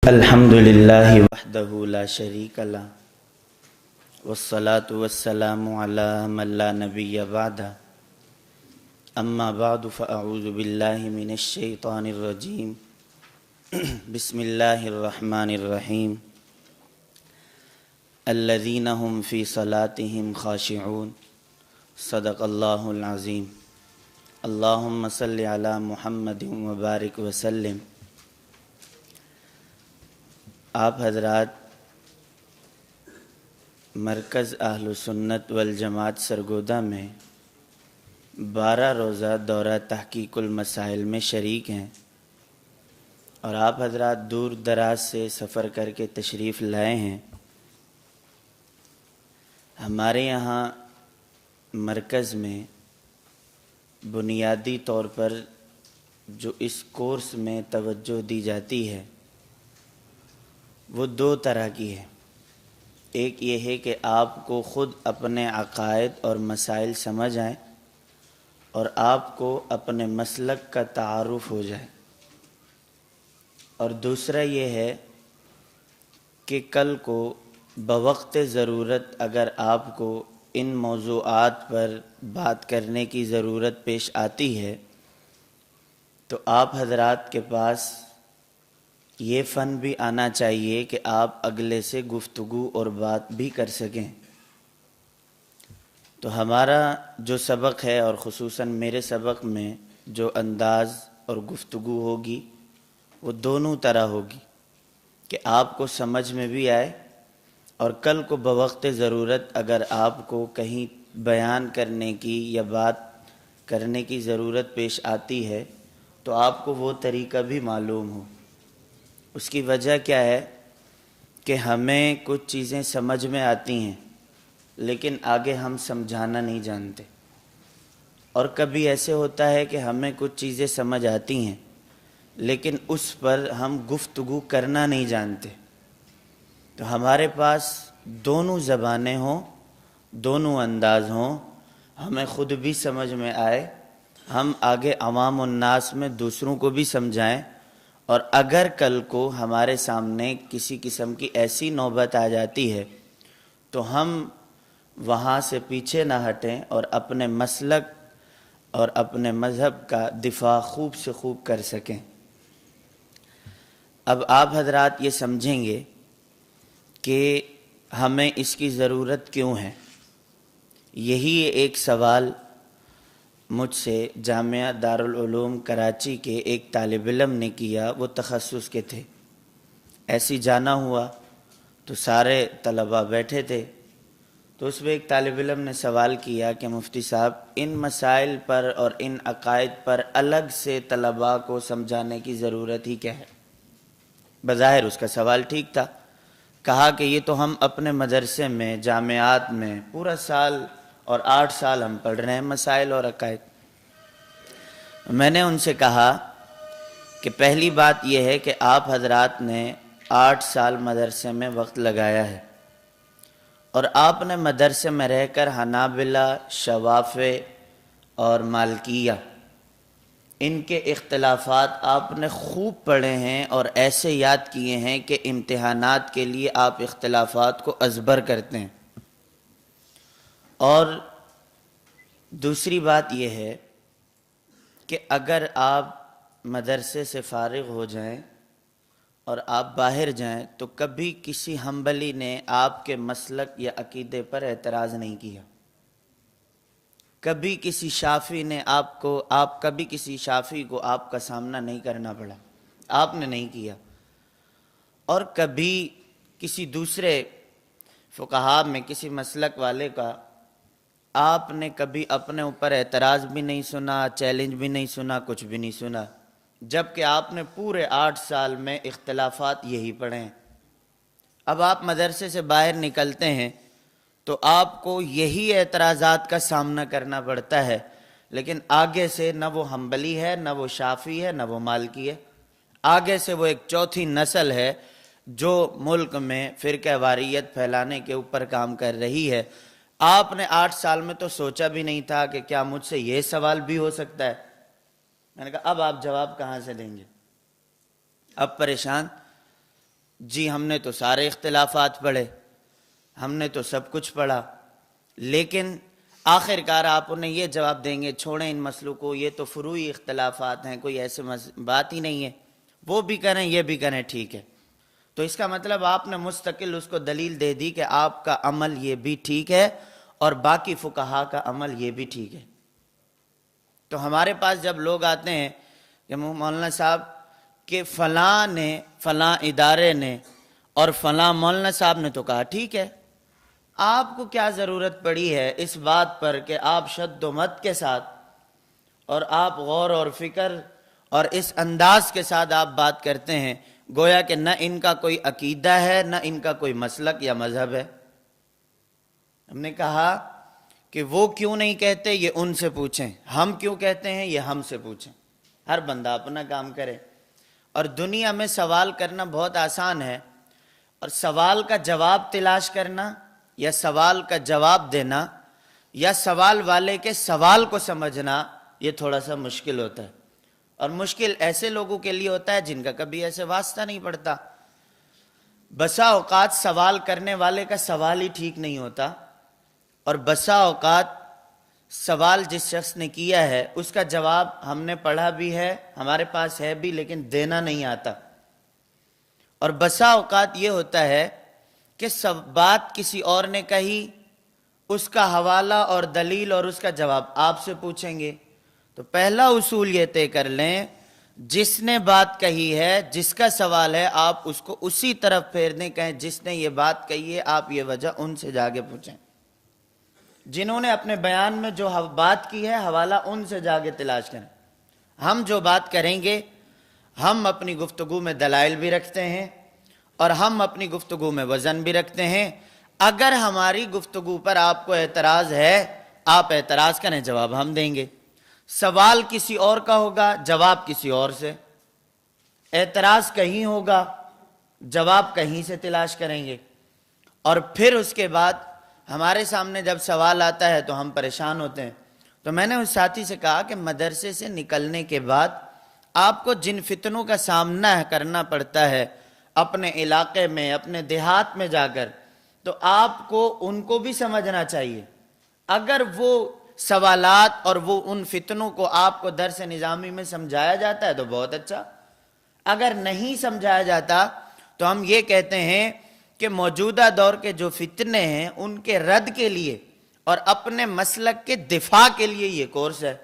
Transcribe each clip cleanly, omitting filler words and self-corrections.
الحمد للہ وحدہ لا شریک لہ والصلاة والسلام علی من لا نبی بعدہ اما بعد فاعوذ باللہ من الشیطان الرجیم بسم اللہ الرحمن الرحیم الذین هم فی صلاتهم خاشعون صدق اللہ العظیم اللہم صل علی محمد وبارک وسلم۔ آپ حضرات مرکز اہل سنت والجماعت سرگودہ میں 12 روزہ دورہ تحقیق المسائل میں شریک ہیں، اور آپ حضرات دور دراز سے سفر کر کے تشریف لائے ہیں۔ ہمارے یہاں مرکز میں بنیادی طور پر جو اس کورس میں توجہ دی جاتی ہے وہ 2 طرح کی ہے۔ ایک یہ ہے کہ آپ کو خود اپنے عقائد اور مسائل سمجھ آئیں اور آپ کو اپنے مسلک کا تعارف ہو جائے، اور دوسرا یہ ہے کہ کل کو بوقت ضرورت اگر آپ کو ان موضوعات پر بات کرنے کی ضرورت پیش آتی ہے تو آپ حضرات کے پاس یہ فن بھی آنا چاہیے کہ آپ اگلے سے گفتگو اور بات بھی کر سکیں۔ تو ہمارا جو سبق ہے، اور خصوصاً میرے سبق میں جو انداز اور گفتگو ہوگی وہ دونوں طرح ہوگی کہ آپ کو سمجھ میں بھی آئے، اور کل کو بوقت ضرورت اگر آپ کو کہیں بیان کرنے کی یا بات کرنے کی ضرورت پیش آتی ہے تو آپ کو وہ طریقہ بھی معلوم ہو۔ اس کی وجہ کیا ہے کہ ہمیں کچھ چیزیں سمجھ میں آتی ہیں لیکن آگے ہم سمجھانا نہیں جانتے، اور کبھی ایسے ہوتا ہے کہ ہمیں کچھ چیزیں سمجھ آتی ہیں لیکن اس پر ہم گفتگو کرنا نہیں جانتے۔ تو ہمارے پاس دونوں زبانیں ہوں، دونوں انداز ہوں، ہمیں خود بھی سمجھ میں آئے، ہم آگے عوام الناس میں دوسروں کو بھی سمجھائیں، اور اگر کل کو ہمارے سامنے کسی قسم کی ایسی نوبت آ جاتی ہے تو ہم وہاں سے پیچھے نہ ہٹیں اور اپنے مسلک اور اپنے مذہب کا دفاع خوب سے خوب کر سکیں۔ اب آپ حضرات یہ سمجھیں گے کہ ہمیں اس کی ضرورت کیوں ہے۔ یہی ایک سوال مجھ سے جامعہ دارالعلوم کراچی کے ایک طالب علم نے کیا، وہ تخصص کے تھے۔ ایسی جانا ہوا تو سارے طلباء بیٹھے تھے، تو اس میں ایک طالب علم نے سوال کیا کہ مفتی صاحب ان مسائل پر اور ان عقائد پر الگ سے طلباء کو سمجھانے کی ضرورت ہی کیا ہے؟ بظاہر اس کا سوال ٹھیک تھا۔ کہا کہ یہ تو ہم اپنے مدرسے میں جامعات میں پورا سال اور 8 سال ہم پڑھ رہے ہیں مسائل اور عقائد۔ میں نے ان سے کہا کہ پہلی بات یہ ہے کہ آپ حضرات نے 8 سال مدرسے میں وقت لگایا ہے، اور آپ نے مدرسے میں رہ کر حنابلہ، شوافع اور مالکیہ ان کے اختلافات آپ نے خوب پڑھے ہیں اور ایسے یاد کیے ہیں کہ امتحانات کے لیے آپ اختلافات کو ازبر کرتے ہیں۔ اور دوسری بات یہ ہے کہ اگر آپ مدرسے سے فارغ ہو جائیں اور آپ باہر جائیں تو کبھی کسی حنبلی نے آپ کے مسلک یا عقیدے پر اعتراض نہیں کیا، کبھی کسی شافعی نے کبھی کسی شافعی کو آپ کا سامنا نہیں کرنا پڑا، آپ نے نہیں کیا، اور کبھی کسی دوسرے فقہا میں کسی مسلک والے کا آپ نے کبھی اپنے اوپر اعتراض بھی نہیں سنا، چیلنج بھی نہیں سنا، کچھ بھی نہیں سنا، جبکہ آپ نے پورے 8 سال میں اختلافات یہی پڑھے ہیں۔ اب آپ مدرسے سے باہر نکلتے ہیں تو آپ کو یہی اعتراضات کا سامنا کرنا پڑتا ہے، لیکن آگے سے نہ وہ حنبلی ہے، نہ وہ شافعی ہے، نہ وہ مالکی ہے، آگے سے وہ ایک چوتھی نسل ہے جو ملک میں فرقہ واریت پھیلانے کے اوپر کام کر رہی ہے۔ آپ نے 8 سال میں تو سوچا بھی نہیں تھا کہ کیا مجھ سے یہ سوال بھی ہو سکتا ہے۔ میں نے کہا اب آپ جواب کہاں سے دیں گے؟ اب پریشان۔ جی ہم نے تو سارے اختلافات پڑھے، ہم نے تو سب کچھ پڑھا، لیکن آخر کار آپ انہیں یہ جواب دیں گے چھوڑیں ان مسئلوں کو، یہ تو فروعی اختلافات ہیں، کوئی ایسے بات ہی نہیں ہے، وہ بھی کریں یہ بھی کریں ٹھیک ہے۔ تو اس کا مطلب آپ نے مستقل اس کو دلیل دے دی کہ آپ کا عمل یہ بھی ٹھیک ہے اور باقی فقہا کا عمل یہ بھی ٹھیک ہے۔ تو ہمارے پاس جب لوگ آتے ہیں کہ مولانا صاحب کہ فلاں نے، فلاں ادارے نے اور فلاں مولانا صاحب نے تو کہا ٹھیک ہے، آپ کو کیا ضرورت پڑی ہے اس بات پر کہ آپ شد و مت کے ساتھ اور آپ غور اور فکر اور اس انداز کے ساتھ آپ بات کرتے ہیں گویا کہ نہ ان کا کوئی عقیدہ ہے نہ ان کا کوئی مسلک یا مذہب ہے۔ ہم نے کہا کہ وہ کیوں نہیں کہتے یہ ان سے پوچھیں، ہم کیوں کہتے ہیں یہ ہم سے پوچھیں، ہر بندہ اپنا کام کرے۔ اور دنیا میں سوال کرنا بہت آسان ہے، اور سوال کا جواب تلاش کرنا یا سوال کا جواب دینا یا سوال والے کے سوال کو سمجھنا یہ تھوڑا سا مشکل ہوتا ہے، اور مشکل ایسے لوگوں کے لیے ہوتا ہے جن کا کبھی ایسے واسطہ نہیں پڑتا۔ بسا اوقات سوال کرنے والے کا سوال ہی ٹھیک نہیں ہوتا، اور بسا اوقات سوال جس شخص نے کیا ہے اس کا جواب ہم نے پڑھا بھی ہے، ہمارے پاس ہے بھی، لیکن دینا نہیں آتا۔ اور بسا اوقات یہ ہوتا ہے کہ سب بات کسی اور نے کہی، اس کا حوالہ اور دلیل اور اس کا جواب آپ سے پوچھیں گے۔ تو پہلا اصول یہ طے کر لیں، جس نے بات کہی ہے، جس کا سوال ہے، آپ اس کو اسی طرف پھیر دیں، کہیں جس نے یہ بات کہی ہے آپ یہ وجہ ان سے جا کے پوچھیں۔ جنہوں نے اپنے بیان میں جو بات کی ہے حوالہ ان سے جا کے تلاش کریں۔ ہم جو بات کریں گے ہم اپنی گفتگو میں دلائل بھی رکھتے ہیں اور ہم اپنی گفتگو میں وزن بھی رکھتے ہیں۔ اگر ہماری گفتگو پر آپ کو اعتراض ہے آپ اعتراض کریں، جواب ہم دیں گے۔ سوال کسی اور کا ہوگا، جواب کسی اور سے، اعتراض کہیں ہوگا، جواب کہیں سے تلاش کریں گے۔ اور پھر اس کے بعد ہمارے سامنے جب سوال آتا ہے تو ہم پریشان ہوتے ہیں۔ تو میں نے اس ساتھی سے کہا کہ مدرسے سے نکلنے کے بعد آپ کو جن فتنوں کا سامنا کرنا پڑتا ہے اپنے علاقے میں، اپنے دیہات میں جا کر، تو آپ کو ان کو بھی سمجھنا چاہیے۔ اگر وہ سوالات اور وہ ان فتنوں کو آپ کو درس نظامی میں سمجھایا جاتا ہے تو بہت اچھا، اگر نہیں سمجھایا جاتا تو ہم یہ کہتے ہیں کہ موجودہ دور کے جو فتنے ہیں ان کے رد کے لیے اور اپنے مسلک کے دفاع کے لیے یہ کورس ہے،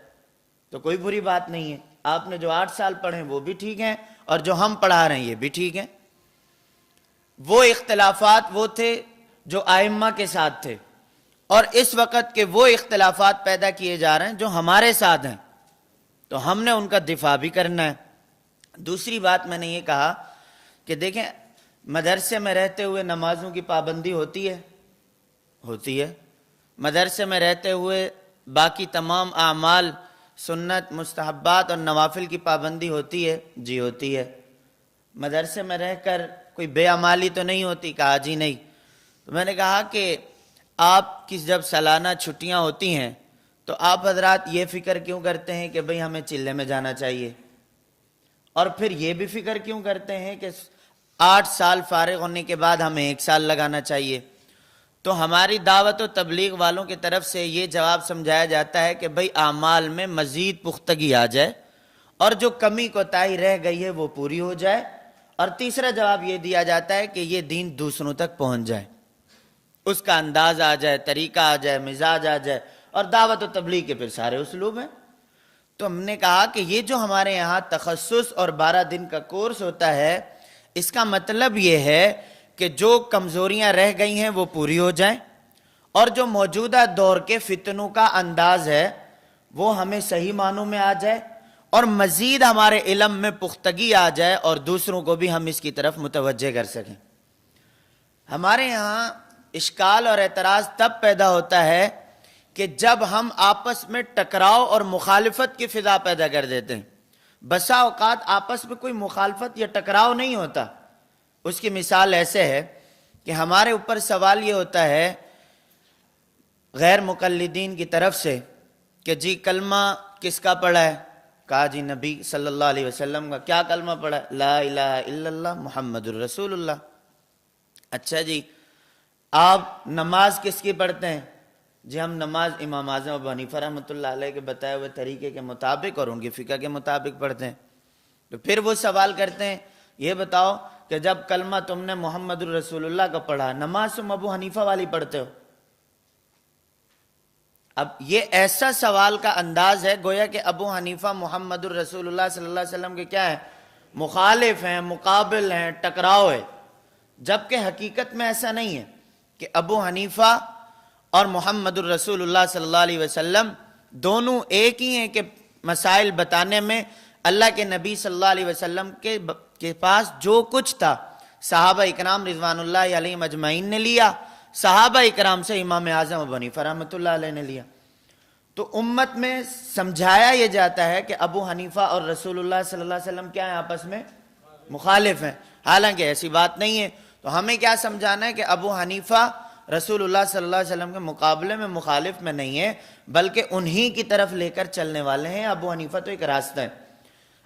تو کوئی بری بات نہیں ہے۔ آپ نے جو 8 سال پڑھے وہ بھی ٹھیک ہیں اور جو ہم پڑھا رہے ہیں یہ بھی ٹھیک ہیں۔ وہ اختلافات وہ تھے جو ائمہ کے ساتھ تھے، اور اس وقت کے وہ اختلافات پیدا کیے جا رہے ہیں جو ہمارے ساتھ ہیں، تو ہم نے ان کا دفاع بھی کرنا ہے۔ دوسری بات میں نے یہ کہا کہ دیکھیں مدرسے میں رہتے ہوئے نمازوں کی پابندی ہوتی ہے، مدرسے میں رہتے ہوئے باقی تمام اعمال، سنت، مستحبات اور نوافل کی پابندی ہوتی ہے، جی ہوتی ہے۔ مدرسے میں رہ کر کوئی بے عمالی تو نہیں ہوتی، کہا جی نہیں۔ تو میں نے کہا کہ آپ کی جب سالانہ چھٹیاں ہوتی ہیں تو آپ حضرات یہ فکر کیوں کرتے ہیں کہ بھئی ہمیں چلے میں جانا چاہیے، اور پھر یہ بھی فکر کیوں کرتے ہیں کہ 8 سال فارغ ہونے کے بعد ہمیں 1 سال لگانا چاہیے؟ تو ہماری دعوت و تبلیغ والوں کی طرف سے یہ جواب سمجھایا جاتا ہے کہ بھئی اعمال میں مزید پختگی آ جائے اور جو کمی کوتاہی رہ گئی ہے وہ پوری ہو جائے، اور تیسرا جواب یہ دیا جاتا ہے کہ یہ دین دوسروں تک پہنچ جائے، اس کا انداز آ جائے، طریقہ آ جائے، مزاج آ جائے، اور دعوت و تبلیغ کے پھر سارے اسلوب ہیں۔ تو ہم نے کہا کہ یہ جو ہمارے یہاں تخصص اور 12 دن کا کورس ہوتا ہے، اس کا مطلب یہ ہے کہ جو کمزوریاں رہ گئی ہیں وہ پوری ہو جائیں، اور جو موجودہ دور کے فتنوں کا انداز ہے وہ ہمیں صحیح معنوں میں آ جائے، اور مزید ہمارے علم میں پختگی آ جائے، اور دوسروں کو بھی ہم اس کی طرف متوجہ کر سکیں۔ ہمارے یہاں اشکال اور اعتراض تب پیدا ہوتا ہے کہ جب ہم آپس میں ٹکراؤ اور مخالفت کی فضا پیدا کر دیتے ہیں۔ بسا اوقات آپس میں کوئی مخالفت یا ٹکراؤ نہیں ہوتا۔ اس کی مثال ایسے ہے کہ ہمارے اوپر سوال یہ ہوتا ہے غیر مقلدین کی طرف سے کہ جی کلمہ کس کا پڑھا ہے؟ کہا جی نبی صلی اللہ علیہ وسلم کا کیا کلمہ پڑھا؟ لا الہ الا اللہ محمد الرسول اللہ۔ اچھا جی، آپ نماز کس کی پڑھتے ہیں؟ جی ہم نماز امام اعظم ابو حنیفہ رحمۃ اللہ علیہ کے بتائے ہوئے طریقے کے مطابق اور ان کی فقہ کے مطابق پڑھتے ہیں۔ تو پھر وہ سوال کرتے ہیں یہ بتاؤ کہ جب کلمہ تم نے محمد الرسول اللہ کا پڑھا، نماز تم ابو حنیفہ والی پڑھتے ہو؟ اب یہ ایسا سوال کا انداز ہے گویا کہ ابو حنیفہ محمد الرسول اللہ صلی اللہ علیہ وسلم کے کیا ہے؟ مخالف ہیں، مقابل ہیں، ٹکراؤ ہے، جبکہ حقیقت میں ایسا نہیں ہے کہ ابو حنیفہ اور محمد الرسول اللہ صلی اللہ علیہ وسلم دونوں ایک ہی ہیں کہ مسائل بتانے میں اللہ کے نبی صلی اللہ علیہ وسلم کے پاس جو کچھ تھا صحابہ اکرام رضوان اللہ علیہم اجمعین نے لیا، صحابہ اکرام سے امام اعظم ابو حنیفہ رحمۃ اللہ علیہ نے لیا۔ تو امت میں سمجھایا یہ جاتا ہے کہ ابو حنیفہ اور رسول اللہ صلی اللہ علیہ وسلم کیا ہیں؟ آپس میں مخالف ہیں، حالانکہ ایسی بات نہیں ہے۔ تو ہمیں کیا سمجھانا ہے کہ ابو حنیفہ رسول اللہ صلی اللہ علیہ وسلم کے مقابلے میں مخالف میں نہیں ہے، بلکہ انہی کی طرف لے کر چلنے والے ہیں۔ ابو حنیفہ تو ایک راستہ ہے۔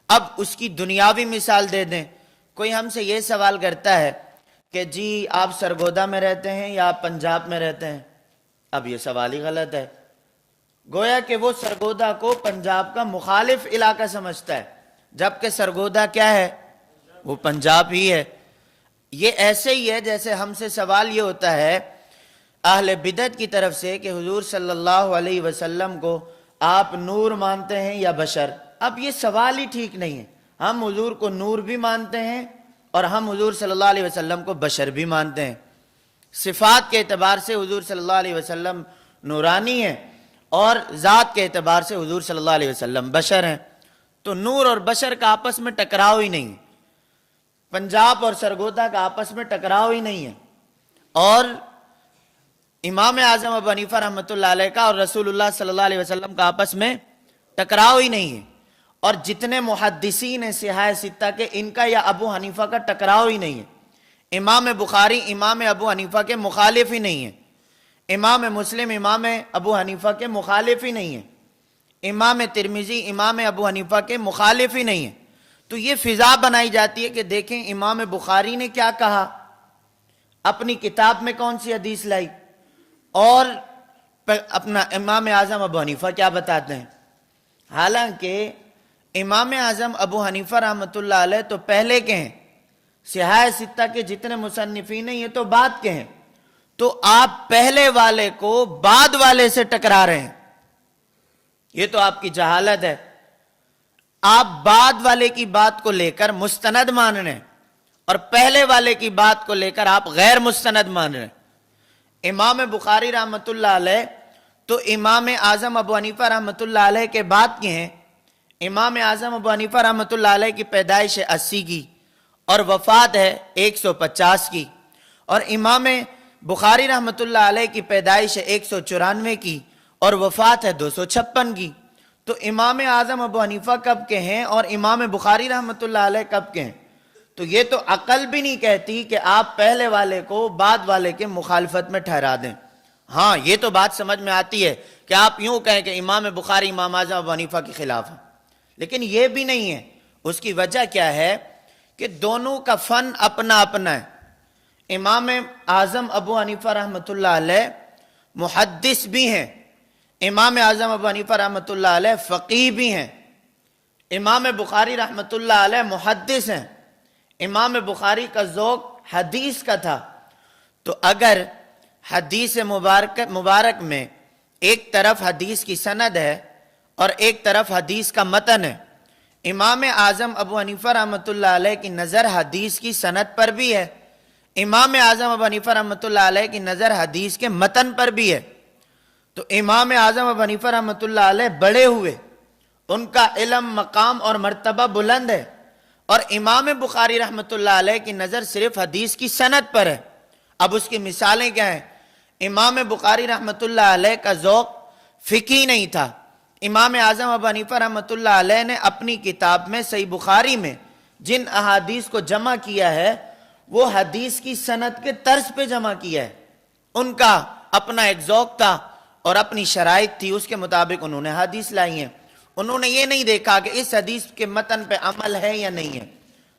اب اس کی دنیاوی مثال دے دیں، کوئی ہم سے یہ سوال کرتا ہے کہ جی آپ سرگودا میں رہتے ہیں یا آپ پنجاب میں رہتے ہیں؟ اب یہ سوال ہی غلط ہے، گویا کہ وہ سرگودا کو پنجاب کا مخالف علاقہ سمجھتا ہے، جبکہ سرگودا کیا ہے؟ وہ پنجاب ہی ہے۔ یہ ایسے ہی ہے جیسے ہم سے سوال یہ ہوتا ہے اہل بدعت کی طرف سے کہ حضور صلی اللہ علیہ وسلم کو آپ نور مانتے ہیں یا بشر؟ اب یہ سوال ہی ٹھیک نہیں ہے۔ ہم حضور کو نور بھی مانتے ہیں اور ہم حضور صلی اللہ علیہ وسلم کو بشر بھی مانتے ہیں۔ صفات کے اعتبار سے حضور صلی اللہ علیہ وسلم نورانی ہیں اور ذات کے اعتبار سے حضور صلی اللہ علیہ وسلم بشر ہیں۔ تو نور اور بشر کا آپس میں ٹکراؤ ہی نہیں ہے، پنجاب اور سرگودا کا آپس میں ٹکراؤ ہی نہیں ہے، اور امام اعظم ابو حنیفہ رحمۃ اللہ علیہ کا اور رسول اللہ صلی اللہ علیہ وسلم کا آپس میں ٹکراؤ ہی نہیں ہے۔ اور جتنے محدثین ہیں صحاح ستہ کے، ان کا یا ابو حنیفہ کا ٹکراؤ ہی نہیں ہے۔ امام بخاری امام ابو حنیفہ کے مخالف ہی نہیں ہے، امام مسلم امام ابو حنیفہ کے مخالف ہی نہیں ہے، امام ترمذی امام ابو حنیفہ کے مخالف ہی نہیں ہے۔ تو یہ فضا بنائی جاتی ہے کہ دیکھیں امام بخاری نے کیا کہا، اپنی کتاب میں کون سی حدیث لائی، اور اپنا امام اعظم ابو حنیفہ کیا بتاتے ہیں۔ حالانکہ امام اعظم ابو حنیفہ رحمۃ اللہ علیہ تو پہلے کے ہیں، صحاح ستہ کے جتنے مصنفین ہیں یہ تو بعد کے ہیں، تو آپ پہلے والے کو بعد والے سے ٹکرا رہے ہیں، یہ تو آپ کی جہالت ہے۔ آپ بعد والے کی بات کو لے کر مستند مان رہے ہیں اور پہلے والے کی بات کو لے کر آپ غیر مستند مان رہے ہیں۔ امام بخاری رحمۃ اللہ علیہ تو امام اعظم ابو حنیفہ رحمۃ اللہ علیہ کے بعد کے ہیں۔ امام اعظم ابو حنیفہ رحمۃ اللہ علیہ کی پیدائش 80 کی اور وفات ہے 150 کی، اور امام بخاری رحمۃ اللہ علیہ کی پیدائش 194 کی اور وفات ہے 256 کی۔ تو امام اعظم ابو حنیفہ کب کے ہیں اور امام بخاری رحمۃ اللہ علیہ کب کے ہیں؟ تو یہ تو عقل بھی نہیں کہتی کہ آپ پہلے والے کو بعد والے کے مخالفت میں ٹھہرا دیں۔ ہاں یہ تو بات سمجھ میں آتی ہے کہ آپ یوں کہیں کہ امام بخاری امام اعظم ابو حنیفہ کے خلاف ہیں، لیکن یہ بھی نہیں ہے۔ اس کی وجہ کیا ہے کہ دونوں کا فن اپنا اپنا ہے۔ امام اعظم ابو حنیفہ رحمۃ اللہ علیہ محدث بھی ہیں، امام اعظم ابو حنیفہ رحمۃ اللہ علیہ فقیہ بھی ہیں، امام بخاری رحمۃ اللہ علیہ محدث ہیں۔ امام بخاری کا ذوق حدیث کا تھا، تو اگر حدیث مبارک میں ایک طرف حدیث کی سند ہے اور ایک طرف حدیث کا متن ہے، امام اعظم ابو حنیفہ رحمۃ اللہ علیہ کی نظر حدیث کی سند پر بھی ہے، امام اعظم ابو حنیفہ رحمۃ اللہ علیہ کی نظر حدیث کے متن پر بھی ہے۔ تو امام اعظم ابو حنیفہ رحمۃ اللہ علیہ بڑے ہوئے، ان کا علم مقام اور مرتبہ بلند ہے، اور امام بخاری رحمۃ اللہ علیہ کی نظر صرف حدیث کی سند پر ہے۔ اب اس کی مثالیں کیا ہیں؟ امام بخاری رحمۃ اللہ علیہ کا ذوق فقہی نہیں تھا۔ امام اعظم ابو حنیفہ رحمۃ اللہ علیہ نے اپنی کتاب میں صحیح بخاری میں جن احادیث کو جمع کیا ہے وہ حدیث کی سند کے طرز پہ جمع کیا ہے۔ ان کا اپنا ایک ذوق تھا اور اپنی شرائط تھی، اس کے مطابق انہوں نے حدیث لائی ہیں۔ انہوں نے یہ نہیں دیکھا کہ اس حدیث کے متن پہ عمل ہے یا نہیں ہے.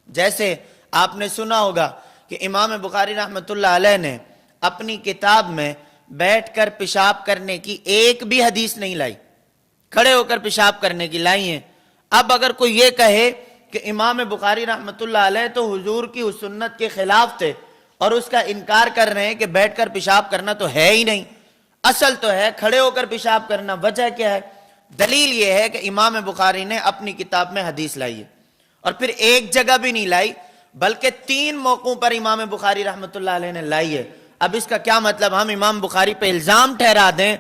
جیسے آپ نے سنا ہوگا کہ امام بخاری رحمۃ اللہ علیہ نے اپنی کتاب میں بیٹھ کر پیشاب کرنے کی ایک بھی حدیث نہیں لائی، کھڑے ہو کر پیشاب کرنے کی لائی ہیں. اب اگر کوئی یہ کہے کہ امام بخاری رحمۃ اللہ علیہ تو حضور کی اس سنت کے خلاف تھے اور اس کا انکار کر رہے ہیں کہ بیٹھ کر پیشاب کرنا تو ہے ہی نہیں، اصل تو ہے کھڑے ہو کر پیشاب کرنا. وجہ کیا ہے؟ دلیل یہ ہے کہ امام بخاری نے اپنی کتاب میں حدیث لائی ہے، اور پھر ایک جگہ بھی نہیں لائی بلکہ 3 موقعوں پر امام بخاری رحمۃ اللہ علیہ نے لائی ہے. اب اس کا کیا مطلب؟ ہم امام بخاری پہ الزام ٹھہرا دیں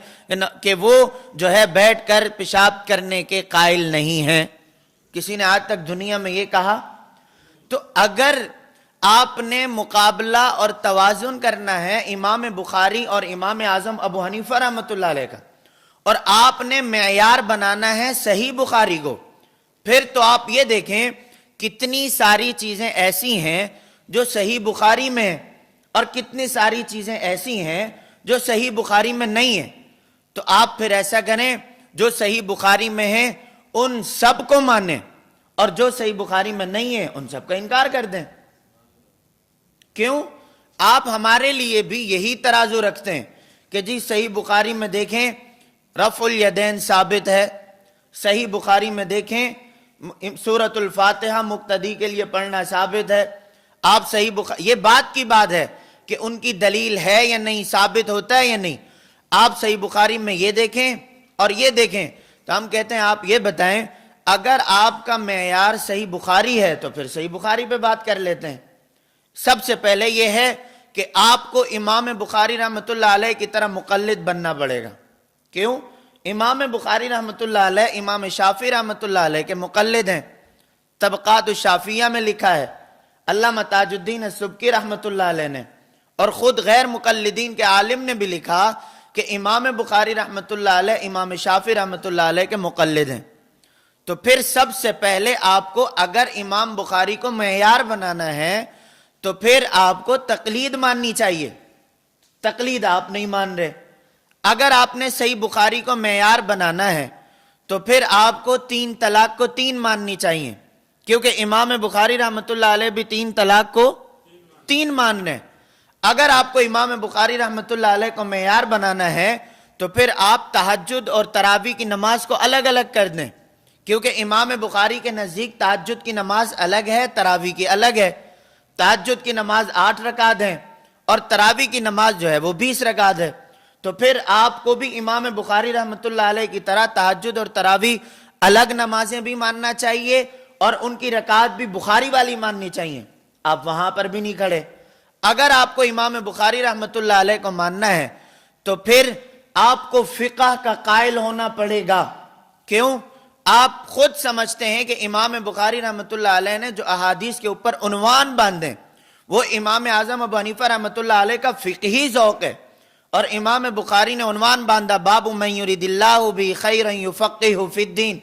کہ وہ جو ہے بیٹھ کر پیشاب کرنے کے قائل نہیں ہیں؟ کسی نے آج تک دنیا میں یہ کہا؟ تو اگر آپ نے مقابلہ اور توازن کرنا ہے امام بخاری اور امام اعظم ابو حنیفہ رحمۃ اللہ علیہ کا، اور آپ نے معیار بنانا ہے صحیح بخاری کو، پھر تو آپ یہ دیکھیں کتنی ساری چیزیں ایسی ہیں جو صحیح بخاری میں ہیں اور کتنی ساری چیزیں ایسی ہیں جو صحیح بخاری میں نہیں ہیں. تو آپ پھر ایسا کریں جو صحیح بخاری میں ہیں ان سب کو مانیں، اور جو صحیح بخاری میں نہیں ہے ان سب کا انکار کر دیں. کیوں؟ آپ ہمارے لیے بھی یہی ترازو رکھتے ہیں کہ جی صحیح بخاری میں دیکھیں رفع الیدین ثابت ہے، صحیح بخاری میں دیکھیں سورۃ الفاتحہ مقتدی کے لیے پڑھنا ثابت ہے. آپ صحیح بخاری، یہ بات کی بات ہے کہ ان کی دلیل ہے یا نہیں، ثابت ہوتا ہے یا نہیں. آپ صحیح بخاری میں یہ دیکھیں اور یہ دیکھیں، تو ہم کہتے ہیں آپ یہ بتائیں اگر آپ کا معیار صحیح بخاری ہے تو پھر صحیح بخاری پہ بات کر لیتے ہیں. سب سے پہلے یہ ہے کہ آپ کو امام بخاری رحمۃ اللہ علیہ کی طرح مقلد بننا پڑے گا. کیوں؟ امام بخاری رحمۃ اللہ علیہ امام شافعی رحمۃ اللہ علیہ کے مقلد ہیں. طبقات الشافعیہ میں لکھا ہے علامہ تاج الدین السبکی رحمۃ اللہ علیہ نے، اور خود غیر مقلدین کے عالم نے بھی لکھا کہ امام بخاری رحمۃ اللہ علیہ امام شافعی رحمۃ اللہ علیہ کے مقلد ہیں. تو پھر سب سے پہلے آپ کو اگر امام بخاری کو معیار بنانا ہے تو پھر آپ کو تقلید ماننی چاہیے. تقلید آپ نہیں مان رہے. اگر آپ نے صحیح بخاری کو معیار بنانا ہے تو پھر آپ کو 3 طلاق کو 3 ماننی چاہیے، کیونکہ امام بخاری رحمۃ اللہ علیہ بھی 3 طلاق کو 3 مان رہے ہیں. اگر آپ کو امام بخاری رحمۃ اللہ علیہ کو معیار بنانا ہے تو پھر آپ تہجد اور تراویح کی نماز کو الگ الگ کر دیں، کیونکہ امام بخاری کے نزدیک تہجد کی نماز الگ ہے، تراویح کی الگ ہے. تہجد کی نماز 8 رکعت ہے اور تراویح کی نماز جو ہے وہ 20 رکعت ہے. تو پھر آپ کو بھی امام بخاری رحمۃ اللہ علیہ کی طرح تہجد اور تراویح الگ نمازیں بھی ماننا چاہیے اور ان کی رکعت بھی بخاری والی ماننی چاہیے. آپ وہاں پر بھی نہیں کھڑے. اگر آپ کو امام بخاری رحمۃ اللہ علیہ کو ماننا ہے تو پھر آپ کو فقہ کا قائل ہونا پڑے گا. کیوں؟ آپ خود سمجھتے ہیں کہ امام بخاری رحمۃ اللہ علیہ نے جو احادیث کے اوپر عنوان باندھے وہ امام اعظم ابو حنیفہ رحمۃ اللہ علیہ کا فقہی ذوق ہے، اور امام بخاری نے عنوان باندھا باب من یرید اللہ بہ خیرا یفقہہ فی الدین.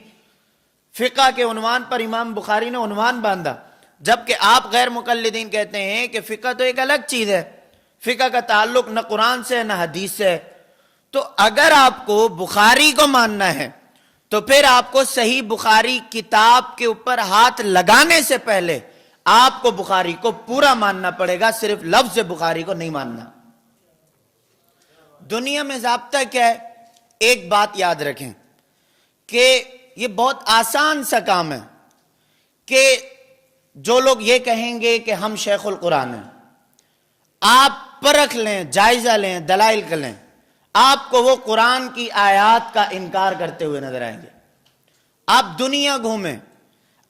فقہ کے عنوان پر امام بخاری نے عنوان باندھا، جبکہ آپ غیر مقلدین کہتے ہیں کہ فقہ تو ایک الگ چیز ہے، فقہ کا تعلق نہ قرآن سے نہ حدیث سے ہے. تو اگر آپ کو بخاری کو ماننا ہے تو پھر آپ کو صحیح بخاری کتاب کے اوپر ہاتھ لگانے سے پہلے آپ کو بخاری کو پورا ماننا پڑے گا، صرف لفظ بخاری کو نہیں ماننا. دنیا میں ضابطہ کیا ہے؟ ایک بات یاد رکھیں کہ یہ بہت آسان سا کام ہے کہ جو لوگ یہ کہیں گے کہ ہم شیخ القرآن ہیں، آپ پرکھ لیں، جائزہ لیں، دلائل کر لیں، آپ کو وہ قرآن کی آیات کا انکار کرتے ہوئے نظر آئیں گے. آپ دنیا گھومیں،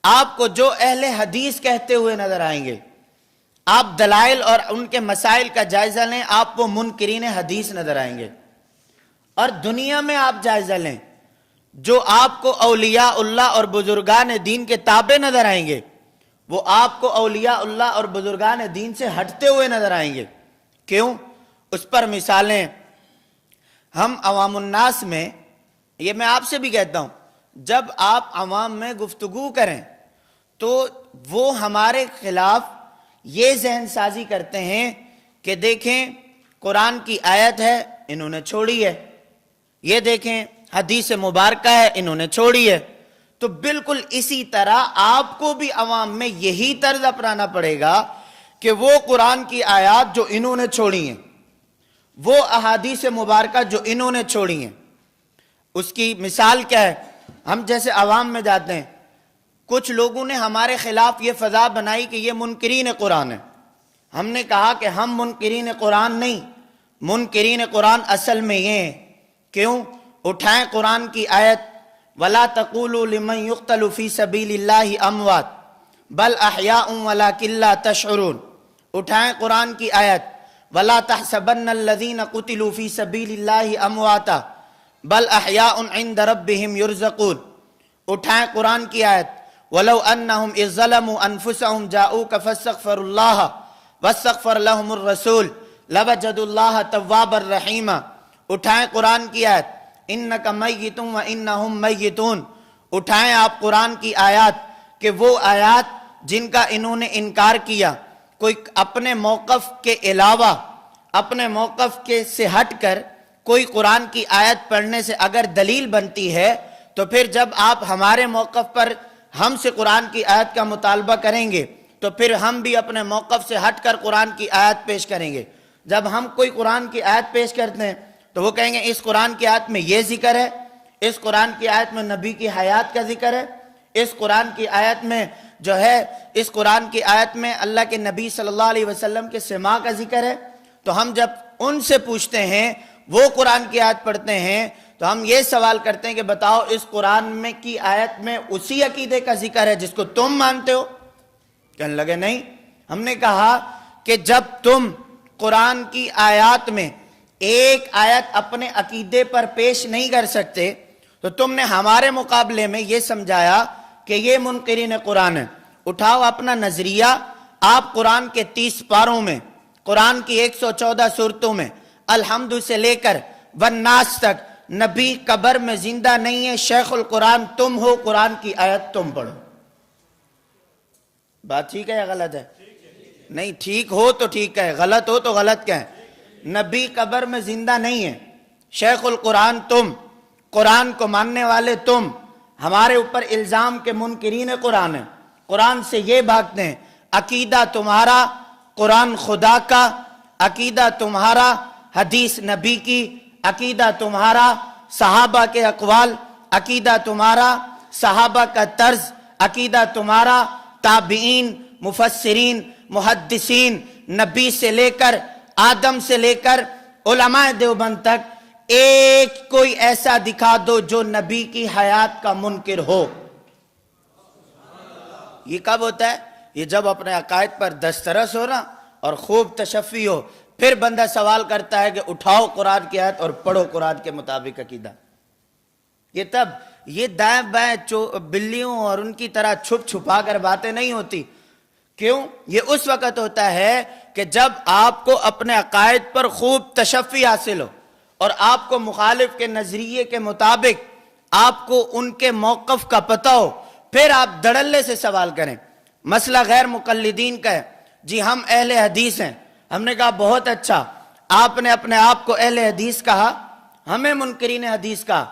آپ کو جو اہل حدیث کہتے ہوئے نظر آئیں گے. آپ دلائل اور ان کے مسائل کا جائزہ لیں، آپ کو منکرین حدیث نظر آئیں گے. اور دنیا میں آپ جائزہ لیں، جو آپ کو اولیاء اللہ اور بزرگان دین کے تابع نظر آئیں گے وہ آپ کو اولیاء اللہ اور بزرگان دین سے ہٹتے ہوئے نظر آئیں گے. کیوں؟ اس پر مثالیں ہم عوام الناس میں، یہ میں آپ سے بھی کہتا ہوں، جب آپ عوام میں گفتگو کریں تو وہ ہمارے خلاف یہ ذہن سازی کرتے ہیں کہ دیکھیں قرآن کی آیت ہے انہوں نے چھوڑی ہے، یہ دیکھیں حدیث مبارکہ ہے انہوں نے چھوڑی ہے، تو بالکل اسی طرح آپ کو بھی عوام میں یہی طرز اپنانا پڑے گا کہ وہ قرآن کی آیات جو انہوں نے چھوڑی ہیں، وہ احادیث مبارکہ جو انہوں نے چھوڑی ہیں، اس کی مثال کیا ہے؟ ہم جیسے عوام میں جاتے ہیں، کچھ لوگوں نے ہمارے خلاف یہ فضا بنائی کہ یہ منکرین قرآن ہے. ہم نے کہا کہ ہم منکرین قرآن نہیں، منکرین قرآن اصل میں یہ ہیں. کیوں؟ اٹھائیں قرآن کی آیت وَلَا تَقُولُوا لِمَنْ يُقْتَلُ فِي سَبِيلِ اللَّهِ أَمْوَاتٌ بَلْ أَحْيَاءٌ وَلَكِنْ لَا تَشْعُرُونَ. اٹھائیں قرآن کی آیت وَلَا تَحْسَبَنَّ الَّذِينَ قُتِلُوا فِي سَبِيلِ اللَّهِ أَمْوَاتًا بَلْ أَحْيَاءٌ عِنْدَ رَبِّهِمْ يُرْزَقُونَ. اٹھائیں قرآن کی آیت وَلَوْ أَنَّهُمْ إِذْ ظَلَمُوا أَنفُسَهُمْ جَاءُوكَ فَاسْتَغْفَرُوا اللَّهَ وَاسْتَغْفَرَ لَهُمُ الرَّسُولُ لَوَجَدُوا اللَّهَ تَوَّابًا رَحِيمًا. اٹھائیں قرآن کی آیت اِنَّكَ مَيِّتٌ وَإِنَّهُمْ مَيِّتُونَ. اٹھائیں آپ قرآن کی آیات کہ وہ آیات جن کا انہوں نے انکار کیا، کوئی اپنے موقف کے علاوہ، اپنے موقف کے سے ہٹ کر کوئی قرآن کی آیت پڑھنے سے اگر دلیل بنتی ہے، تو پھر جب آپ ہمارے موقف پر ہم سے قرآن کی آیت کا مطالبہ کریں گے تو پھر ہم بھی اپنے موقف سے ہٹ کر قرآن کی آیت پیش کریں گے. جب ہم کوئی قرآن کی آیت پیش کرتے ہیں تو وہ کہیں گے اس قرآن کی آیت میں یہ ذکر ہے، اس قرآن کی آیت میں نبی کی حیات کا ذکر ہے، اس قرآن کی آیت میں جو ہے، اس قرآن کی آیت میں اللہ کے نبی صلی اللہ علیہ وسلم کے سماع کا ذکر ہے. تو ہم جب ان سے پوچھتے ہیں، وہ قرآن کی آیت پڑھتے ہیں، تو ہم یہ سوال کرتے ہیں کہ بتاؤ اس قرآن میں کی آیت میں اسی عقیدے کا ذکر ہے جس کو تم مانتے ہو؟ کہنے لگے نہیں. ہم نے کہا کہ جب تم قرآن کی آیات میں ایک آیت اپنے عقیدے پر پیش نہیں کر سکتے تو تم نے ہمارے مقابلے میں یہ سمجھایا کہ یہ منکرین قرآن ہے. اٹھاؤ اپنا نظریہ، آپ قرآن کے 30 پاروں میں، قرآن کی 114 سورتوں میں الحمد سے لے کر والناس تک نبی قبر میں زندہ نہیں ہے، شیخ القرآن تم ہو، قرآن کی آیت تم پڑھو. بات ٹھیک ہے یا غلط ہے؟ نہیں، ٹھیک ہو تو ٹھیک ہے، غلط ہو تو غلط کیا ہے. نبی قبر میں زندہ نہیں ہے، شیخ القرآن تم، قرآن کو ماننے والے تم، ہمارے اوپر الزام کے منکرین قرآن ہے، قرآن سے یہ بھاگتے ہیں. عقیدہ تمہارا قرآن خدا کا، عقیدہ تمہارا حدیث نبی کی، عقیدہ تمہارا صحابہ کے اقوال، عقیدہ تمہارا صحابہ کا طرز، عقیدہ تمہارا تابعین، مفسرین، محدثین، نبی سے لے کر آدم سے لے کر علماء دیوبند تک ایک کوئی ایسا دکھا دو جو نبی کی حیات کا منکر ہو. یہ کب ہوتا ہے؟ یہ جب اپنے عقائد پر دسترس ہو نا اور خوب تشفی ہو، پھر بندہ سوال کرتا ہے کہ اٹھاؤ قرآن کی آیت اور پڑھو قرآن کے مطابق عقیدہ. یہ تب یہ دائیں بائیں بلیوں اور ان کی طرح چھپ چھپا کر باتیں نہیں ہوتی. کیوں؟ یہ اس وقت ہوتا ہے کہ جب آپ کو اپنے عقائد پر خوب تشفی حاصل ہو اور آپ کو مخالف کے نظریے کے مطابق آپ کو ان کے موقف کا پتہ ہو، پھر آپ دڑلے سے سوال کریں. مسئلہ غیر مقلدین کا ہے، جی ہم اہل حدیث ہیں. ہم نے کہا بہت اچھا، آپ نے اپنے آپ کو اہل حدیث کہا، ہمیں منکرین حدیث کہا.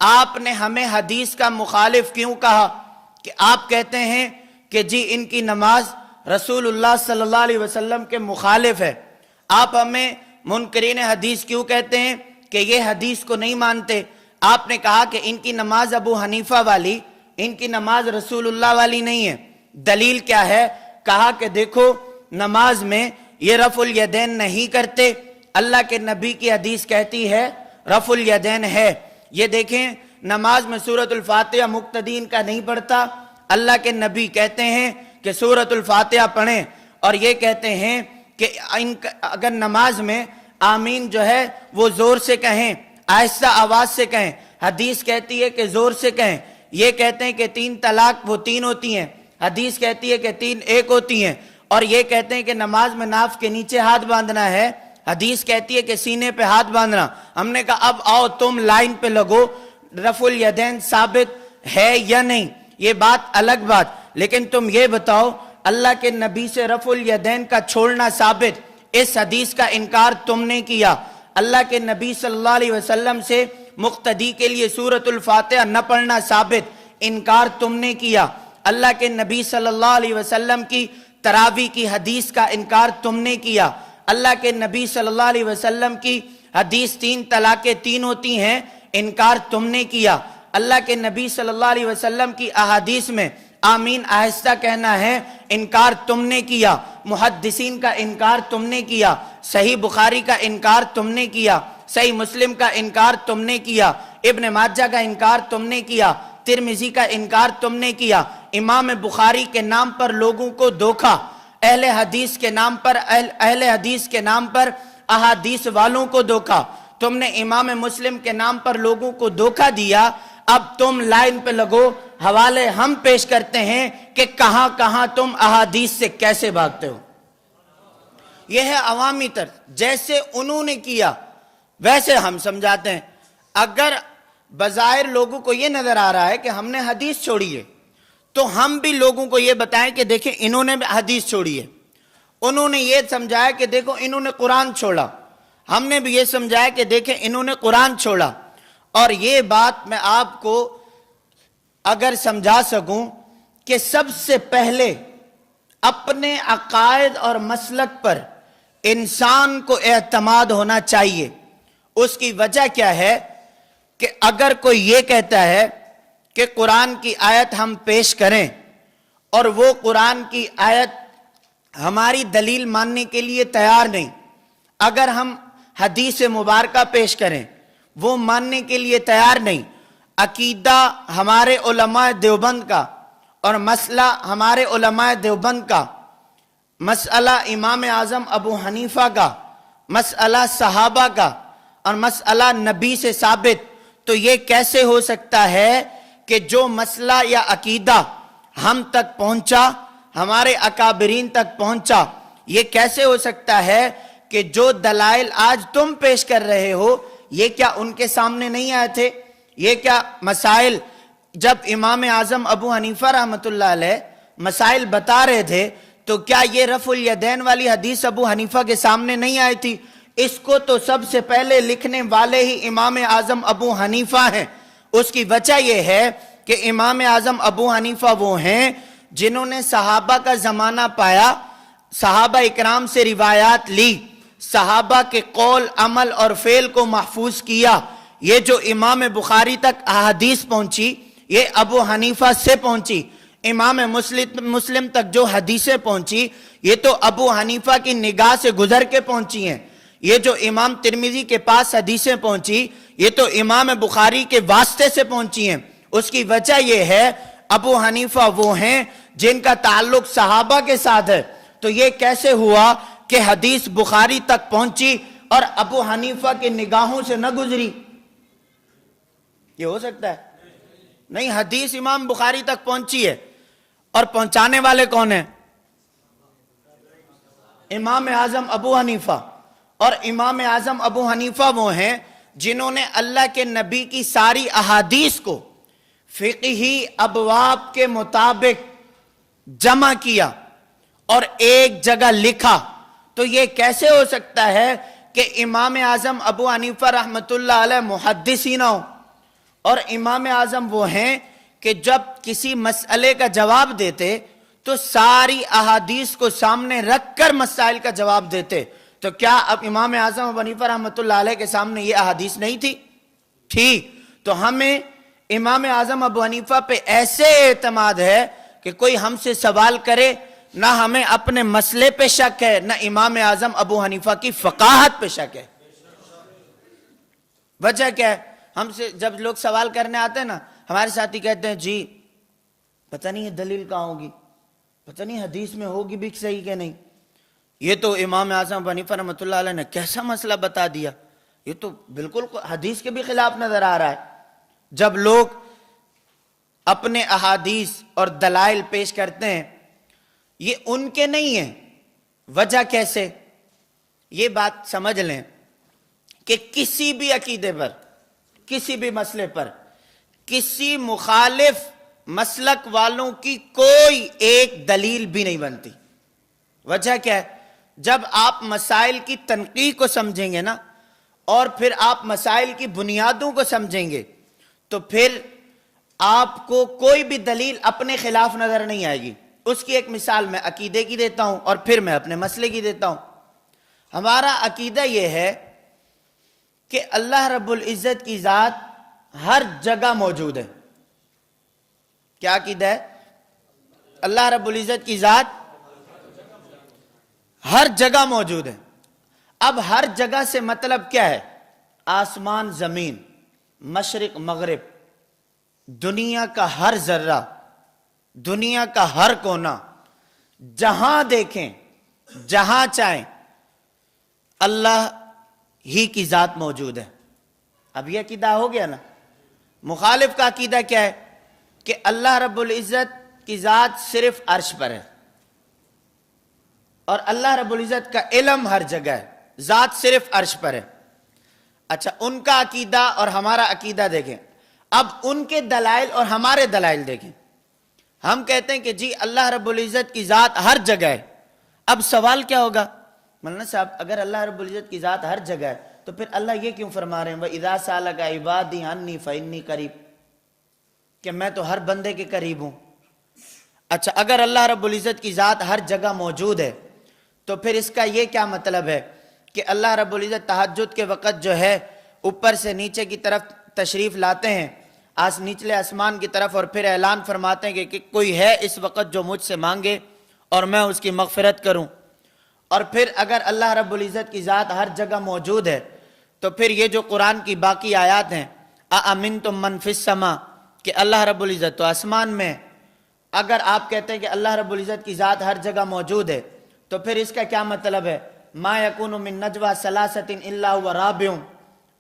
آپ نے ہمیں حدیث کا مخالف کیوں کہا؟ کہ آپ کہتے ہیں کہ جی ان کی نماز رسول اللہ صلی اللہ علیہ وسلم کے مخالف ہے. آپ ہمیں منکرین حدیث کیوں کہتے ہیں؟ کہ یہ حدیث کو نہیں مانتے. آپ نے کہا کہ ان کی نماز ابو حنیفہ والی، ان کی نماز رسول اللہ والی نہیں ہے. دلیل کیا ہے؟ کہا کہ دیکھو نماز میں یہ رفع الیدین نہیں کرتے، اللہ کے نبی کی حدیث کہتی ہے رفع الیدین ہے. یہ دیکھیں نماز میں سورۃ الفاتحہ مقتدین کا نہیں پڑھتا، اللہ کے نبی کہتے ہیں کہ سورۃ الفاتحہ پڑھیں، اور یہ کہتے ہیں کہ اگر نماز میں آمین جو ہے وہ زور سے کہیں، آہستہ آواز سے کہیں. حدیث کہتی ہے کہ زور سے کہیں. یہ کہتے ہیں کہ 3 طلاق وہ 3 ہوتی ہیں، حدیث کہتی ہے کہ 3 1 ہوتی ہیں. اور یہ کہتے ہیں کہ نماز میں ناف کے نیچے ہاتھ باندھنا ہے، حدیث کہتی ہے کہ سینے پہ ہاتھ باندھنا. ہم نے کہا اب آؤ تم لائن پہ لگو، رفع الیدین ثابت ہے یا نہیں، یہ بات الگ بات. لیکن تم یہ بتاؤ اللہ کے نبی سے رفع الیدین کا چھوڑنا ثابت، اس حدیث کا انکار تم نے کیا. اللہ کے نبی صلی اللہ علیہ وسلم سے مقتدی کے لیے سورۃ الفاتحہ نہ پڑھنا ثابت، انکار تم نے کیا، اللہ کے نبی صلی اللہ علیہ وسلم کی تراویح کی حدیث کا انکار تم نے کیا، اللہ کے نبی صلی اللہ علیہ وسلم کی حدیث 3 طلاقیں 3 ہوتی ہیں انکار تم نے کیا، اللہ کے نبی صلی اللہ علیہ وسلم کی احادیث میں آمین آہستہ کہنا ہے انکار تم نے کیا، محدثین کا انکار تم نے کیا، صحیح بخاری کا انکار تم نے کیا، صحیح مسلم کا انکار تم نے کیا، ابن ماجہ کا انکار تم نے کیا، ترمذی کا انکار تم نے کیا، امام بخاری کے نام پر لوگوں کو دھوکا، اہل حدیث کے نام پر اہل حدیث کے نام پر احادیث والوں کو دھوکا، تم نے امام مسلم کے نام پر لوگوں کو دھوکا دیا۔ اب تم لائن پہ لگو، حوالے ہم پیش کرتے ہیں کہ کہاں کہاں تم احادیث سے کیسے بھاگتے ہو۔ یہ ہے عوامی طرز، جیسے انہوں نے کیا ویسے ہم سمجھاتے ہیں۔ اگر بظاہر لوگوں کو یہ نظر آ رہا ہے کہ ہم نے حدیث چھوڑی ہے، تو ہم بھی لوگوں کو یہ بتائیں کہ دیکھیں انہوں نے حدیث چھوڑی ہے، انہوں نے یہ سمجھایا کہ دیکھو انہوں نے قرآن چھوڑا، ہم نے بھی یہ سمجھایا کہ دیکھیں انہوں نے قرآن چھوڑا۔ اور یہ بات میں آپ کو اگر سمجھا سکوں کہ سب سے پہلے اپنے عقائد اور مسلک پر انسان کو اعتماد ہونا چاہیے۔ اس کی وجہ کیا ہے کہ اگر کوئی یہ کہتا ہے کہ قرآن کی آیت ہم پیش کریں اور وہ قرآن کی آیت ہماری دلیل ماننے کے لیے تیار نہیں، اگر ہم حدیث مبارکہ پیش کریں وہ ماننے کے لیے تیار نہیں، عقیدہ ہمارے علماء دیوبند کا اور مسئلہ ہمارے علماء دیوبند کا، مسئلہ امام اعظم ابو حنیفہ کا، مسئلہ صحابہ کا اور مسئلہ نبی سے ثابت، تو یہ کیسے ہو سکتا ہے کہ جو مسئلہ یا عقیدہ ہم تک پہنچا، ہمارے اکابرین تک پہنچا، یہ کیسے ہو سکتا ہے کہ جو دلائل آج تم پیش کر رہے ہو یہ کیا ان کے سامنے نہیں آئے تھے؟ یہ کیا مسائل جب امام اعظم ابو حنیفہ رحمۃ اللہ علیہ مسائل بتا رہے تھے تو کیا یہ رفع الیدین والی حدیث ابو حنیفہ کے سامنے نہیں آئی تھی؟ اس کو تو سب سے پہلے لکھنے والے ہی امام اعظم ابو حنیفہ ہیں۔ اس کی وجہ یہ ہے کہ امام اعظم ابو حنیفہ وہ ہیں جنہوں نے صحابہ کا زمانہ پایا، صحابہ اکرام سے روایات لی، صحابہ کے قول عمل اور فعل کو محفوظ کیا۔ یہ جو امام بخاری تک احادیث پہنچی یہ ابو حنیفہ سے پہنچی، امام مسلم تک جو حدیثیں پہنچی یہ تو ابو حنیفہ کی نگاہ سے گزر کے پہنچی ہیں، یہ جو امام ترمذی کے پاس حدیثیں پہنچی یہ تو امام بخاری کے واسطے سے پہنچی ہیں۔ اس کی وجہ یہ ہے ابو حنیفہ وہ ہیں جن کا تعلق صحابہ کے ساتھ ہے، تو یہ کیسے ہوا کہ حدیث بخاری تک پہنچی اور ابو حنیفہ کی نگاہوں سے نہ گزری؟ یہ ہو سکتا ہے؟ نہیں، حدیث امام بخاری تک پہنچی ہے اور پہنچانے والے کون ہیں؟ امام اعظم ابو حنیفہ۔ اور امام اعظم ابو حنیفہ وہ ہیں جنہوں نے اللہ کے نبی کی ساری احادیث کو فقہی ابواب کے مطابق جمع کیا اور ایک جگہ لکھا۔ تو یہ کیسے ہو سکتا ہے کہ امام اعظم ابو حنیفہ رحمۃ اللہ علیہ محدث ہی نہ ہو؟ اور امام اعظم وہ ہیں کہ جب کسی مسئلے کا جواب دیتے تو ساری احادیث کو سامنے رکھ کر مسائل کا جواب دیتے، تو کیا اب امام اعظم ابو حنیفہ رحمۃ اللہ علیہ کے سامنے یہ احادیث نہیں تھی؟ تو ہمیں امام اعظم ابو حنیفہ پہ ایسے اعتماد ہے کہ کوئی ہم سے سوال کرے نہ ہمیں اپنے مسئلے پہ شک ہے نہ امام اعظم ابو حنیفہ کی فقاہت پہ شک ہے۔ وجہ کیا ہے؟ ہم سے جب لوگ سوال کرنے آتے ہیں نا، ہمارے ساتھی کہتے ہیں جی پتہ نہیں یہ دلیل کہاں ہوگی، پتہ نہیں حدیث میں ہوگی بھی صحیح کہ نہیں، یہ تو امام اعظم ابو حنیفہ رحمۃ اللہ علیہ نے کیسا مسئلہ بتا دیا، یہ تو بالکل حدیث کے بھی خلاف نظر آ رہا ہے۔ جب لوگ اپنے احادیث اور دلائل پیش کرتے ہیں یہ ان کے نہیں ہیں، وجہ کیسے؟ یہ بات سمجھ لیں کہ کسی بھی عقیدے پر، کسی بھی مسئلے پر، کسی مخالف مسلک والوں کی کوئی ایک دلیل بھی نہیں بنتی۔ وجہ کیا ہے؟ جب آپ مسائل کی تنقیح کو سمجھیں گے نا اور پھر آپ مسائل کی بنیادوں کو سمجھیں گے تو پھر آپ کو کوئی بھی دلیل اپنے خلاف نظر نہیں آئے گی. اس کی ایک مثال میں عقیدے کی دیتا ہوں اور پھر میں اپنے مسئلے کی دیتا ہوں. ہمارا عقیدہ یہ ہے کہ اللہ رب العزت کی ذات ہر جگہ موجود ہے. کیا عقیدہ ہے؟ اللہ رب العزت کی ذات ہر جگہ موجود ہے. اب ہر جگہ سے مطلب کیا ہے؟ آسمان زمین، مشرق مغرب، دنیا کا ہر ذرہ، دنیا کا ہر کونا، جہاں دیکھیں جہاں چاہیں اللہ ہی کی ذات موجود ہے. اب یہ عقیدہ ہو گیا نا. مخالف کا عقیدہ کیا ہے؟ کہ اللہ رب العزت کی ذات صرف عرش پر ہے اور اللہ رب العزت کا علم ہر جگہ ہے، ذات صرف عرش پر ہے. اچھا، ان کا عقیدہ اور ہمارا عقیدہ دیکھیں. اب ان کے دلائل اور ہمارے دلائل دیکھیں. ہم کہتے ہیں کہ جی اللہ رب العزت کی ذات ہر جگہ ہے. اب سوال کیا ہوگا؟ مولانا صاحب، اگر اللہ رب العزت کی ذات ہر جگہ ہے تو پھر اللہ یہ کیوں فرما رہے ہیں وَإِذَا سَأَلَكَ عِبَادِي عَنِّي فَإِنِّي قَرِيبٌ، کہ میں تو ہر بندے کے قریب ہوں. اچھا، اگر اللہ رب العزت کی ذات ہر جگہ موجود ہے تو پھر اس کا یہ کیا مطلب ہے کہ اللہ رب العزت تہجد کے وقت جو ہے اوپر سے نیچے کی طرف تشریف لاتے ہیں، نچلے آسمان کی طرف، اور پھر اعلان فرماتے ہیں کہ کوئی ہے اس وقت جو مجھ سے مانگے اور میں اس کی مغفرت کروں. اور پھر اگر اللہ رب العزت کی ذات ہر جگہ موجود ہے تو پھر یہ جو قرآن کی باقی آیات ہیں، أَأَمِنْتُم مَّن فِي السَّمَاءِ، کہ اللہ رب العزت تو آسمان میں. اگر آپ کہتے ہیں کہ اللہ رب العزت کی ذات ہر جگہ موجود ہے تو پھر اس کا کیا مطلب ہے؟ مَا يَكُونُ مِن نَجْوَىٰ ثَلَاثَةٍ إِلَّا هُوَ رَابِعُهُمْ،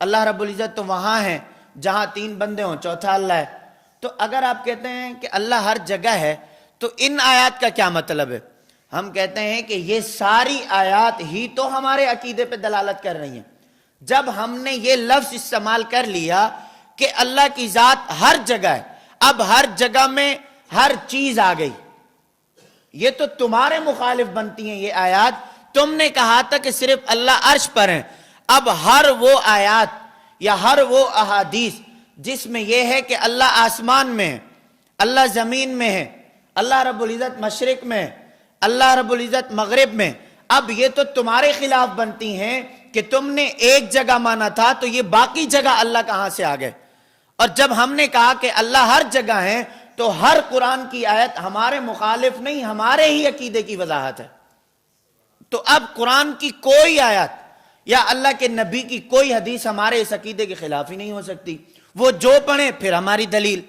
اللہ رب العزت تو وہاں ہیں جہاں 3 بندے ہوں، چوتھا اللہ ہے. تو اگر آپ کہتے ہیں کہ اللہ ہر جگہ ہے تو ان آیات کا کیا مطلب ہے؟ ہم کہتے ہیں کہ یہ ساری آیات ہی تو ہمارے عقیدے پہ دلالت کر رہی ہیں. جب ہم نے یہ لفظ استعمال کر لیا کہ اللہ کی ذات ہر جگہ ہے، اب ہر جگہ میں ہر چیز آ گئی. یہ تو تمہارے مخالف بنتی ہیں یہ آیات. تم نے کہا تھا کہ صرف اللہ عرش پر ہیں. اب ہر وہ آیات یا ہر وہ احادیث جس میں یہ ہے کہ اللہ آسمان میں ہے، اللہ زمین میں ہے، اللہ رب العزت مشرق میں ہے، اللہ رب العزت مغرب میں، اب یہ تو تمہارے خلاف بنتی ہیں کہ تم نے ایک جگہ مانا تھا تو یہ باقی جگہ اللہ کہاں سے آ گئے. اور جب ہم نے کہا کہ اللہ ہر جگہ ہے تو ہر قرآن کی آیت ہمارے مخالف نہیں، ہمارے ہی عقیدے کی وضاحت ہے. تو اب قرآن کی کوئی آیت یا اللہ کے نبی کی کوئی حدیث ہمارے اس عقیدے کے خلاف ہی نہیں ہو سکتی. وہ جو پڑھیں پھر ہماری دلیل،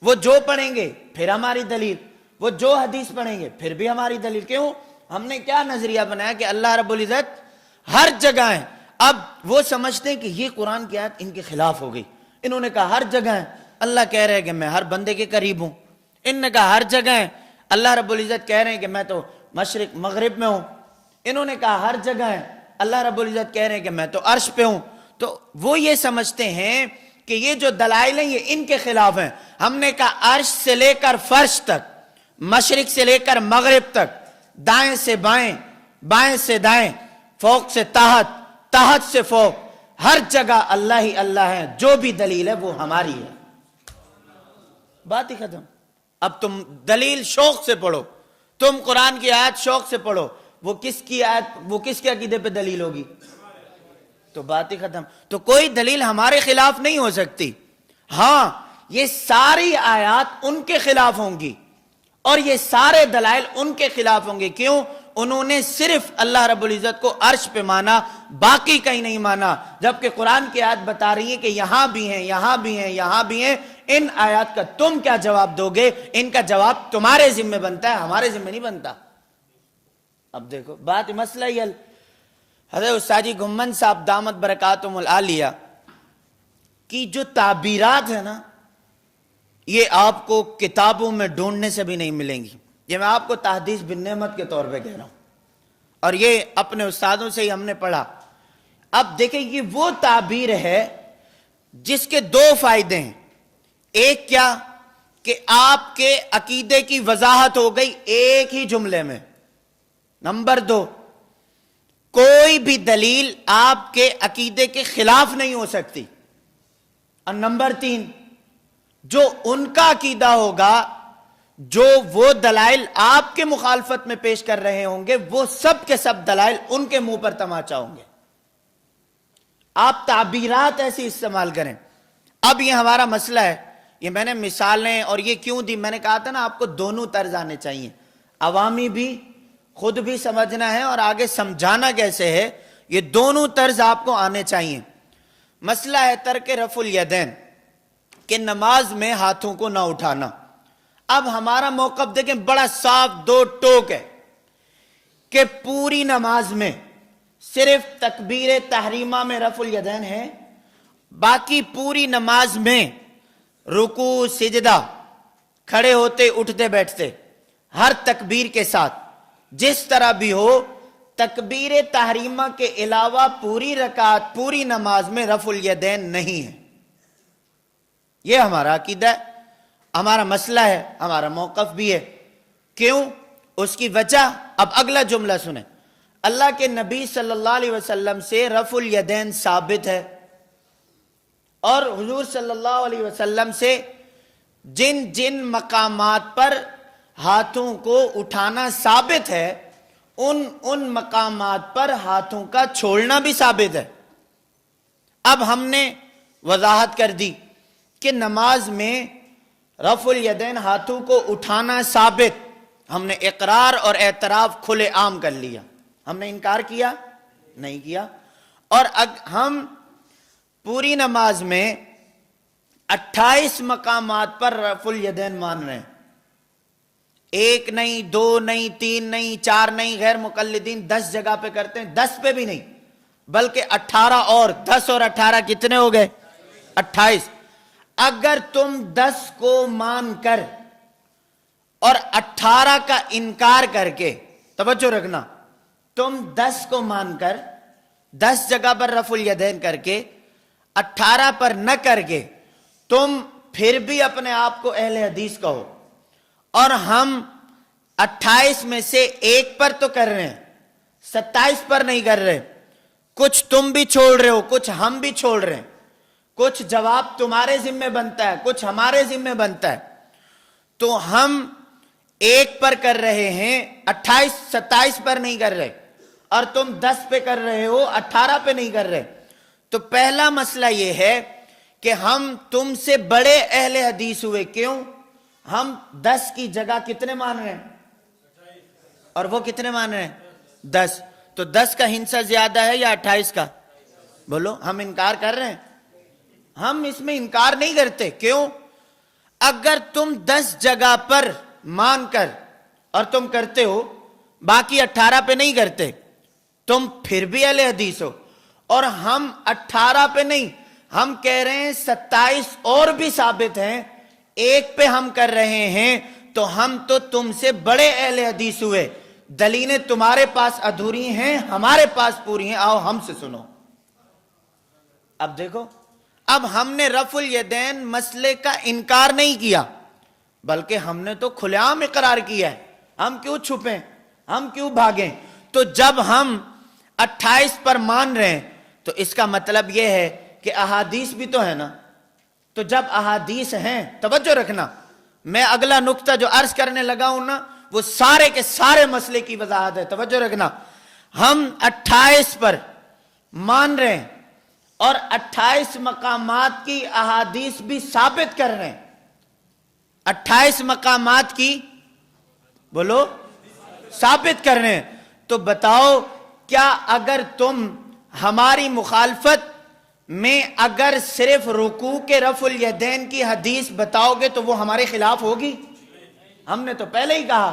وہ جو پڑھیں گے پھر ہماری دلیل، وہ جو حدیث پڑھیں گے پھر بھی ہماری دلیل. کیوں؟ ہم نے کیا نظریہ بنایا کہ اللہ رب العزت ہر جگہ ہے. اب وہ سمجھتے ہیں کہ یہ قرآن کی آیت ان کے خلاف ہو گئی. انہوں نے کہا ہر جگہ ہے، اللہ کہہ رہے ہیں کہ میں ہر بندے کے قریب ہوں. ان نے کہا ہر جگہ ہے، اللہ رب العزت کہہ رہے ہیں کہ میں تو مشرق مغرب میں ہوں. انہوں نے کہا ہر جگہ ہے، اللہ رب العزت کہہ رہے ہیں کہ میں تو عرش پہ ہوں. تو وہ یہ سمجھتے ہیں کہ یہ جو دلائل ہیں یہ ان کے خلاف ہیں. ہم نے کہا عرش سے لے کر فرش تک، مشرق سے لے کر مغرب تک، دائیں سے بائیں، بائیں سے دائیں، فوق سے تحت، تحت سے فوق، ہر جگہ اللہ ہی اللہ ہے. جو بھی دلیل ہے وہ ہماری ہے. بات ہی ختم. اب تم دلیل شوق سے پڑھو، تم قرآن کی آیت شوق سے پڑھو، وہ کس کی آیت، وہ کس کے عقیدے پہ دلیل ہوگی؟ تو بات ہی ختم. تو کوئی دلیل ہمارے خلاف نہیں ہو سکتی. ہاں، یہ ساری آیات ان کے خلاف ہوں گی اور یہ سارے دلائل ان کے خلاف ہوں گے. کیوں؟ انہوں نے صرف اللہ رب العزت کو عرش پہ مانا، باقی کہیں نہیں مانا. جبکہ قرآن کی آیت بتا رہی ہے کہ یہاں بھی ہیں، یہاں بھی ہیں، یہاں بھی ہیں. ان آیات کا تم کیا جواب دو گے؟ ان کا جواب تمہارے ذمہ بنتا ہے، ہمارے ذمہ نہیں بنتا. اب دیکھو بات مسئلہ ہی حل. حضرت استاد گھمن صاحب دامت برکاتہم العالیہ کی جو تعبیرات ہیں نا، یہ آپ کو کتابوں میں ڈھونڈنے سے بھی نہیں ملیں گی. یہ میں آپ کو تحدیث بن نعمت کے طور پہ کہہ رہا ہوں، اور یہ اپنے استادوں سے ہی ہم نے پڑھا. اب دیکھیں یہ وہ تعبیر ہے جس کے 2 فائدے ہیں. ایک کیا کہ آپ کے عقیدے کی وضاحت ہو گئی ایک ہی جملے میں. نمبر 2، کوئی بھی دلیل آپ کے عقیدے کے خلاف نہیں ہو سکتی. اور نمبر 3، جو ان کا عقیدہ ہوگا، جو وہ دلائل آپ کے مخالفت میں پیش کر رہے ہوں گے، وہ سب کے سب دلائل ان کے منہ پر تماچا ہوں گے۔ آپ تعبیرات ایسی استعمال کریں۔ اب یہ ہمارا مسئلہ ہے، یہ میں نے مثالیں اور یہ کیوں دی، میں نے کہا تھا نا آپ کو دونوں طرز آنے چاہیے، عوامی بھی، خود بھی سمجھنا ہے اور آگے سمجھانا کیسے ہے، یہ دونوں طرز آپ کو آنے چاہیے۔ مسئلہ ہے ترک رفع الیدین، کہ نماز میں ہاتھوں کو نہ اٹھانا۔ اب ہمارا موقف دیکھیں بڑا صاف دو ٹوک ہے کہ پوری نماز میں صرف تکبیر تحریمہ میں رفع الیدین ہے، باقی پوری نماز میں رکوع سجدہ، کھڑے ہوتے اٹھتے بیٹھتے، ہر تکبیر کے ساتھ جس طرح بھی ہو، تکبیر تحریمہ کے علاوہ پوری رکعت پوری نماز میں رفع الیدین نہیں ہے۔ یہ ہمارا عقیدہ ہے، ہمارا مسئلہ ہے، ہمارا موقف بھی ہے۔ کیوں؟ اس کی وجہ اب اگلا جملہ سنیں۔ اللہ کے نبی صلی اللہ علیہ وسلم سے رفع الیدین ثابت ہے، اور حضور صلی اللہ علیہ وسلم سے جن جن مقامات پر ہاتھوں کو اٹھانا ثابت ہے، ان مقامات پر ہاتھوں کا چھوڑنا بھی ثابت ہے۔ اب ہم نے وضاحت کر دی کہ نماز میں رفع الیدین ہاتھوں کو اٹھانا ثابت، ہم نے اقرار اور اعتراف کھلے عام کر لیا، ہم نے انکار کیا نہیں کیا۔ اور ہم پوری نماز میں 28 مقامات پر رفع الیدین مان رہے ہیں، ایک نہیں، دو نہیں، تین نہیں، چار نہیں، غیر مقلدین 10 جگہ پہ کرتے ہیں، 10 پہ بھی نہیں بلکہ 18 اور 10 اور 18 کتنے ہو گئے؟ 28۔ اگر تم 10 کو مان کر اور 18 کا انکار کر کے، توجہ رکھنا، تم 10 کو مان کر 10 جگہ پر رفع الیدین کر کے 18 پر نہ کر کے تم پھر بھی اپنے آپ کو اہل حدیث کہو، اور ہم 28 میں سے ایک پر تو کر رہے ہیں، 27 پر نہیں کر رہے، کچھ تم بھی چھوڑ رہے ہو، کچھ ہم بھی چھوڑ رہے ہیں، کچھ جواب تمہارے ذمہ بنتا ہے، کچھ ہمارے ذمہ بنتا ہے، تو ہم ایک پر کر رہے ہیں، 28 27 پر نہیں کر رہے، اور تم 10 پہ کر رہے ہو، 18 پہ نہیں کر رہے۔ تو پہلا مسئلہ یہ ہے کہ ہم تم سے بڑے اہل حدیث ہوئے، کیوں؟ ہم 10 کی جگہ کتنے مان رہے ہیں اور وہ کتنے مان رہے ہیں؟ 10۔ تو 10 کا ہندسہ زیادہ ہے یا 28 کا؟ بولو، ہم انکار کر رہے ہیں؟ ہم اس میں انکار نہیں کرتے۔ کیوں؟ اگر تم 10 جگہ پر مان کر اور تم کرتے ہو، باقی 18 پہ نہیں کرتے، تم پھر بھی اہل حدیث ہو، اور ہم 18 پہ نہیں، ہم کہہ رہے ہیں 27 اور بھی ثابت ہیں، ایک پہ ہم کر رہے ہیں، تو ہم تو تم سے بڑے اہل حدیث ہوئے۔ دلیلیں تمہارے پاس ادھوری ہیں، ہمارے پاس پوری ہیں، آؤ ہم سے سنو۔ اب دیکھو، اب ہم نے رفع الیدین مسئلے کا انکار نہیں کیا، بلکہ ہم نے تو کھلے عام اقرار کیا ہے۔ ہم کیوں چھپیں، ہم کیوں بھاگیں؟ تو جب ہم 28 پر مان رہے ہیں تو اس کا مطلب یہ ہے کہ احادیث بھی تو ہے نا۔ تو جب احادیث ہیں، توجہ رکھنا، میں اگلا نقطہ جو عرض کرنے لگا ہوں نا، وہ سارے کے سارے مسئلے کی وضاحت ہے، توجہ رکھنا۔ ہم 28 پر مان رہے ہیں اور 28 مقامات کی احادیث بھی ثابت کر رہے ہیں، 28 مقامات کی، بولو، ثابت کر رہے ہیں۔ تو بتاؤ، کیا اگر تم ہماری مخالفت میں اگر صرف رکوع کے رفع الیدین کی حدیث بتاؤ گے تو وہ ہمارے خلاف ہوگی؟ ہم نے تو پہلے ہی کہا،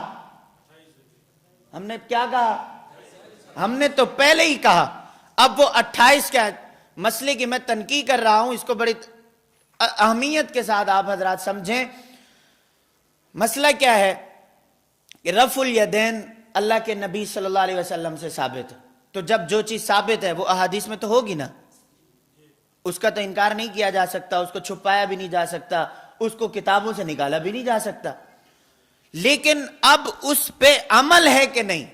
ہم نے کیا کہا؟ ہم نے تو پہلے ہی کہا۔ اب وہ 28 کیا مسئلے کی میں تنقید کر رہا ہوں، اس کو بڑی اہمیت کے ساتھ آپ حضرات سمجھیں۔ مسئلہ کیا ہے کہ رفع الیدین اللہ کے نبی صلی اللہ علیہ وسلم سے ثابت ہے، تو جب جو چیز ثابت ہے وہ احادیث میں تو ہوگی نا، اس کا تو انکار نہیں کیا جا سکتا، اس کو چھپایا بھی نہیں جا سکتا، اس کو کتابوں سے نکالا بھی نہیں جا سکتا۔ لیکن اب اس پہ عمل ہے کہ نہیں،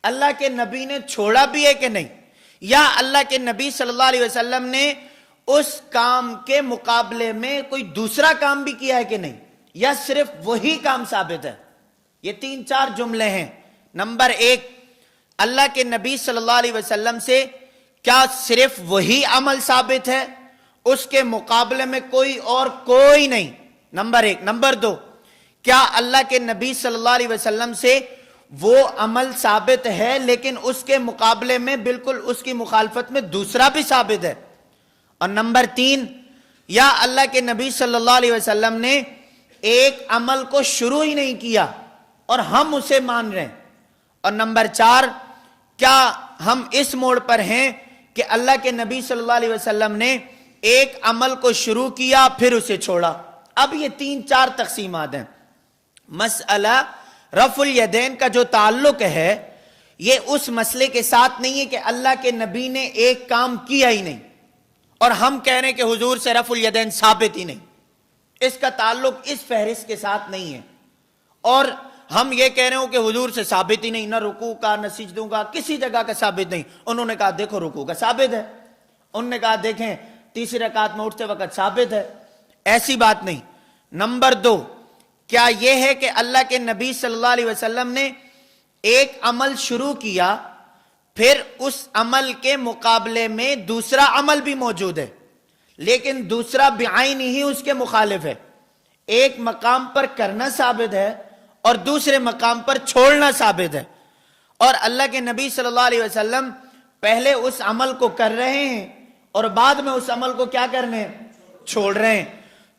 اللہ کے نبی نے چھوڑا بھی ہے کہ نہیں، یا اللہ کے نبی صلی اللہ علیہ وسلم نے اس کام کے مقابلے میں کوئی دوسرا کام بھی کیا ہے کہ نہیں، یا صرف وہی کام ثابت ہے؟ یہ 3-4 جملے ہیں۔ نمبر 1، اللہ کے نبی صلی اللہ علیہ وسلم سے کیا صرف وہی عمل ثابت ہے، اس کے مقابلے میں کوئی نہیں؟ نمبر 1۔ نمبر 2، کیا اللہ کے نبی صلی اللہ علیہ وسلم سے وہ عمل ثابت ہے لیکن اس کے مقابلے میں بالکل اس کی مخالفت میں دوسرا بھی ثابت ہے؟ اور نمبر 3، یا اللہ کے نبی صلی اللہ علیہ وسلم نے ایک عمل کو شروع ہی نہیں کیا اور ہم اسے مان رہے ہیں؟ اور نمبر 4، کیا ہم اس موڑ پر ہیں کہ اللہ کے نبی صلی اللہ علیہ وسلم نے ایک عمل کو شروع کیا پھر اسے چھوڑا؟ اب یہ 3-4 تقسیمات ہیں۔ مسئلہ رفع الیدین کا جو تعلق ہے یہ اس مسئلے کے ساتھ نہیں ہے کہ اللہ کے نبی نے ایک کام کیا ہی نہیں اور ہم کہہ رہے ہیں کہ حضور سے رفع الیدین ثابت ہی نہیں، اس کا تعلق اس فہرست کے ساتھ نہیں ہے۔ اور ہم یہ کہہ رہے ہوں کہ حضور سے ثابت ہی نہیں، نہ رکوع کا نہ سجدوں کا کسی جگہ کا ثابت نہیں۔ انہوں نے کہا دیکھو رکوع کا ثابت ہے، انہوں نے کہا دیکھیں تیسری رکعت میں اٹھتے وقت ثابت ہے، ایسی بات نہیں۔ نمبر 2، کیا یہ ہے کہ اللہ کے نبی صلی اللہ علیہ وسلم نے ایک عمل شروع کیا پھر اس عمل کے مقابلے میں دوسرا عمل بھی موجود ہے لیکن دوسرا بعین ہی اس کے مخالف ہے، ایک مقام پر کرنا ثابت ہے اور دوسرے مقام پر چھوڑنا ثابت ہے، اور اللہ کے نبی صلی اللہ علیہ وسلم پہلے اس عمل کو کر رہے ہیں اور بعد میں اس عمل کو کیا کرنے چھوڑ رہے ہیں۔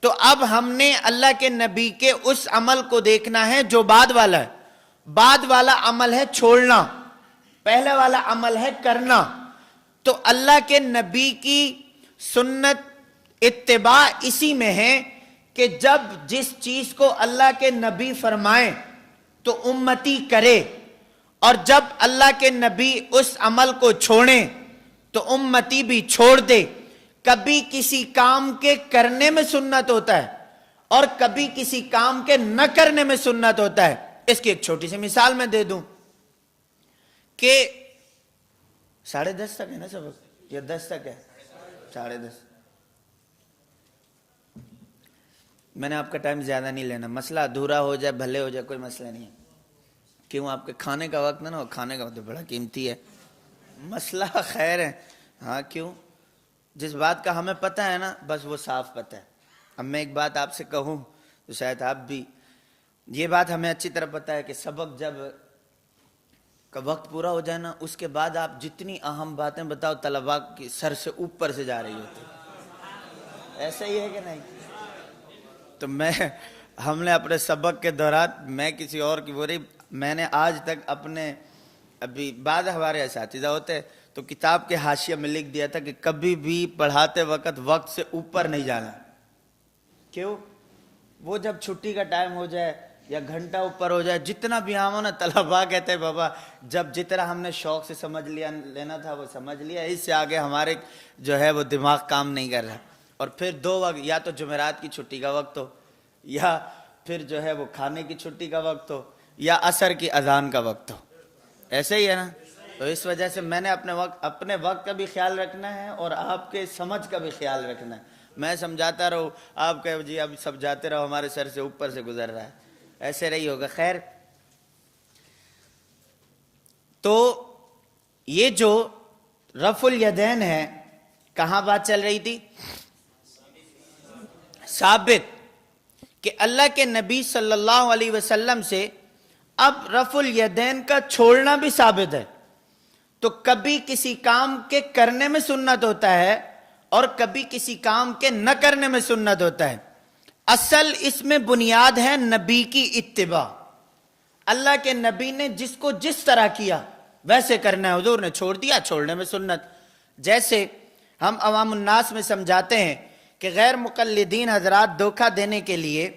تو اب ہم نے اللہ کے نبی کے اس عمل کو دیکھنا ہے جو بعد والا ہے۔ بعد والا عمل ہے چھوڑنا، پہلے والا عمل ہے کرنا۔ تو اللہ کے نبی کی سنت اتباع اسی میں ہے کہ جب جس چیز کو اللہ کے نبی فرمائیں تو امتی کرے، اور جب اللہ کے نبی اس عمل کو چھوڑیں تو امتی بھی چھوڑ دے۔ کبھی کسی کام کے کرنے میں سنت ہوتا ہے اور کبھی کسی کام کے نہ کرنے میں سنت ہوتا ہے۔ اس کی ایک چھوٹی سی مثال میں دے دوں کہ 10:30 تک ہے نا سبق، یا 10 تک ہے؟ 10:30۔ میں نے آپ کا ٹائم زیادہ نہیں لینا، مسئلہ ادھورا ہو جائے بھلے ہو جائے کوئی مسئلہ نہیں ہے۔ کیوں آپ کے کھانے کا وقت نا، کھانے کا وقت بڑا قیمتی ہے، مسئلہ خیر ہے۔ ہاں کیوں؟ جس بات کا ہمیں پتہ ہے نا بس وہ صاف پتہ ہے۔ اب میں ایک بات آپ سے کہوں تو شاید آپ بھی، یہ بات ہمیں اچھی طرح پتہ ہے کہ سبق جب کا وقت پورا ہو جائے نا اس کے بعد آپ جتنی اہم باتیں بتاؤ طلباء کی سر سے اوپر سے جا رہی ہوتی، ایسا ہی ہے کہ نہیں؟ تو ہم نے اپنے سبق کے دوران، میں کسی اور کی میں نے آج تک اپنے ابھی بعد ہمارے اساتذہ ہوتے تو کتاب کے حاشیہ میں لکھ دیا تھا کہ کبھی بھی پڑھاتے وقت سے اوپر نہیں جانا۔ کیوں؟ وہ جب چھٹی کا ٹائم ہو جائے یا گھنٹہ اوپر ہو جائے، جتنا بھی ہم نا طلباء کہتے ہیں بابا جب جتنا ہم نے شوق سے سمجھ لینا تھا وہ سمجھ لیا، اس سے آگے ہمارے جو ہے وہ دماغ کام نہیں کر رہا۔ اور پھر 2 وقت، یا تو جمعرات کی چھٹی کا وقت ہو، یا پھر جو ہے وہ کھانے کی چھٹی کا وقت ہو، یا عصر کی اذان کا وقت ہو، ایسے ہی ہے نا؟ تو اس وجہ سے میں نے اپنے وقت کا بھی خیال رکھنا ہے اور آپ کے سمجھ کا بھی خیال رکھنا ہے۔ میں سمجھاتا رہوں، آپ کہو جی اب سب جاتے رہو، ہمارے سر سے اوپر سے گزر رہا ہے، ایسے نہیں ہوگا۔ خیر، تو یہ جو رفع الیدین ہے، کہاں بات چل رہی تھی؟ ثابت کہ اللہ کے نبی صلی اللہ علیہ وسلم سے اب رفع الیدین کا چھوڑنا بھی ثابت ہے۔ تو کبھی کسی کام کے کرنے میں سنت ہوتا ہے اور کبھی کسی کام کے نہ کرنے میں سنت ہوتا ہے۔ اصل اس میں بنیاد ہے نبی کی اتباع۔ اللہ کے نبی نے جس کو جس طرح کیا ویسے کرنا ہے، حضور نے چھوڑ دیا، چھوڑنے میں سنت۔ جیسے ہم عوام الناس میں سمجھاتے ہیں کہ غیر مقلدین حضرات دھوکہ دینے کے لیے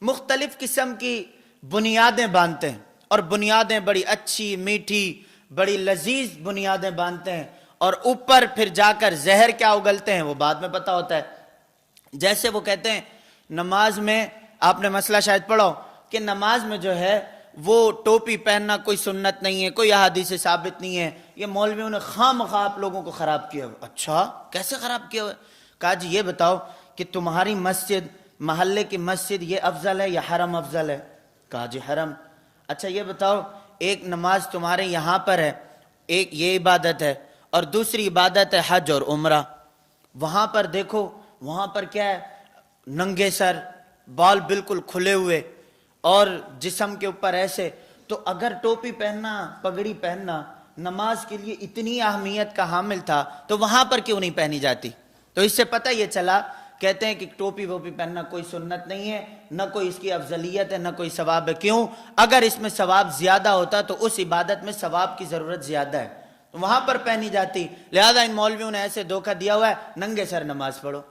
مختلف قسم کی بنیادیں باندھتے ہیں، اور بنیادیں بڑی اچھی میٹھی بڑی لذیذ بنیادیں باندھتے ہیں، اور اوپر پھر جا کر زہر کیا اگلتے ہیں وہ بعد میں پتہ ہوتا ہے۔ جیسے وہ کہتے ہیں نماز میں، آپ نے مسئلہ شاید پڑھو کہ نماز میں جو ہے وہ ٹوپی پہننا کوئی سنت نہیں ہے، کوئی احادیث سے ثابت نہیں ہے، یہ مولویوں نے خواہ مخواہ آپ لوگوں کو خراب کیا ہوا۔ اچھا کیسے خراب کیا ہوا؟ کہا جی یہ بتاؤ کہ تمہاری مسجد محلے کی مسجد یہ افضل ہے یا حرم افضل ہے؟ کہا جی حرم۔ اچھا یہ بتاؤ ایک نماز تمہارے یہاں پر ہے، ایک یہ عبادت ہے، اور دوسری عبادت ہے حج اور عمرہ، وہاں پر دیکھو وہاں پر کیا ہے، ننگے سر، بال بالکل کھلے ہوئے اور جسم کے اوپر ایسے، تو اگر ٹوپی پہننا پگڑی پہننا نماز کے لیے اتنی اہمیت کا حامل تھا تو وہاں پر کیوں نہیں پہنی جاتی؟ تو اس سے پتہ یہ چلا، کہتے ہیں کہ ٹوپی ووپی پہننا کوئی سنت نہیں ہے، نہ کوئی اس کی افضلیت ہے، نہ کوئی ثواب ہے۔ کیوں؟ اگر اس میں ثواب زیادہ ہوتا تو اس عبادت میں ثواب کی ضرورت زیادہ ہے، تو وہاں پر پہنی جاتی۔ لہذا ان مولویوں نے ایسے دھوکہ دیا ہوا ہے، ننگے سر نماز پڑھو۔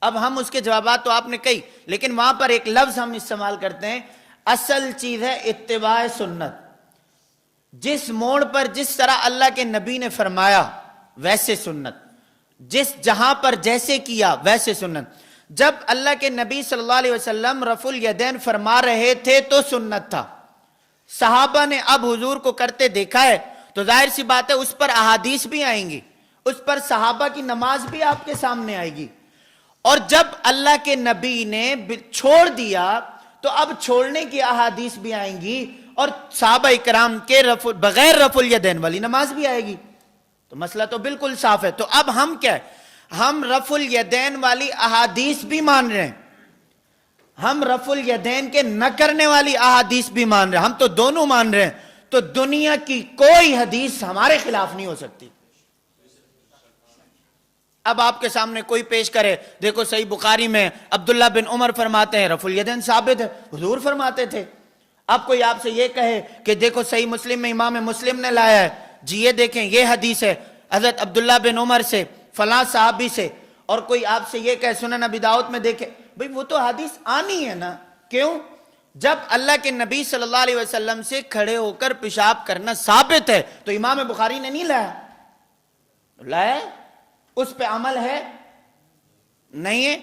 اب ہم اس کے جوابات تو آپ نے کہی، لیکن وہاں پر ایک لفظ ہم استعمال کرتے ہیں، اصل چیز ہے اتباع سنت۔ جس موڑ پر جس طرح اللہ کے نبی نے فرمایا ویسے سنت، جس جہاں پر جیسے کیا ویسے سنت۔ جب اللہ کے نبی صلی اللہ علیہ وسلم رفع الیدین فرما رہے تھے تو سنت تھا، صحابہ نے اب حضور کو کرتے دیکھا ہے تو ظاہر سی بات ہے اس پر احادیث بھی آئیں گی، اس پر صحابہ کی نماز بھی آپ کے سامنے آئے گی، اور جب اللہ کے نبی نے چھوڑ دیا تو اب چھوڑنے کی احادیث بھی آئیں گی، اور صحابہ اکرام کے بغیر رفع الیدین والی نماز بھی آئے گی، تو مسئلہ تو بالکل صاف ہے۔ تو اب ہم کیا ہے، ہم رفع الیدین والی احادیث بھی مان رہے ہیں، ہم رفع الیدین کے نہ کرنے والی احادیث بھی مان رہے ہیں، ہم تو دونوں مان رہے ہیں، تو دنیا کی کوئی حدیث ہمارے خلاف نہیں ہو سکتی۔ اب آپ کے سامنے کوئی پیش کرے، دیکھو صحیح بخاری میں عبداللہ بن عمر فرماتے ہیں رفع الیدین ثابت ہے، حضور فرماتے تھے۔ اب کوئی آپ سے یہ کہے کہ دیکھو صحیح مسلم میں امام مسلم نے لایا ہے، جی یہ دیکھیں یہ حدیث ہے حضرت عبداللہ بن عمر سے فلاں صحابی سے، اور کوئی آپ سے یہ کہے سنن ابی داؤد میں دیکھیں، بھئی وہ تو حدیث آنی ہے نا۔ کیوں؟ جب اللہ کے نبی صلی اللہ علیہ وسلم سے کھڑے ہو کر پیشاب کرنا ثابت ہے تو امام بخاری نے نہیں لایا، لایا اس پہ عمل ہے نہیں ہے؟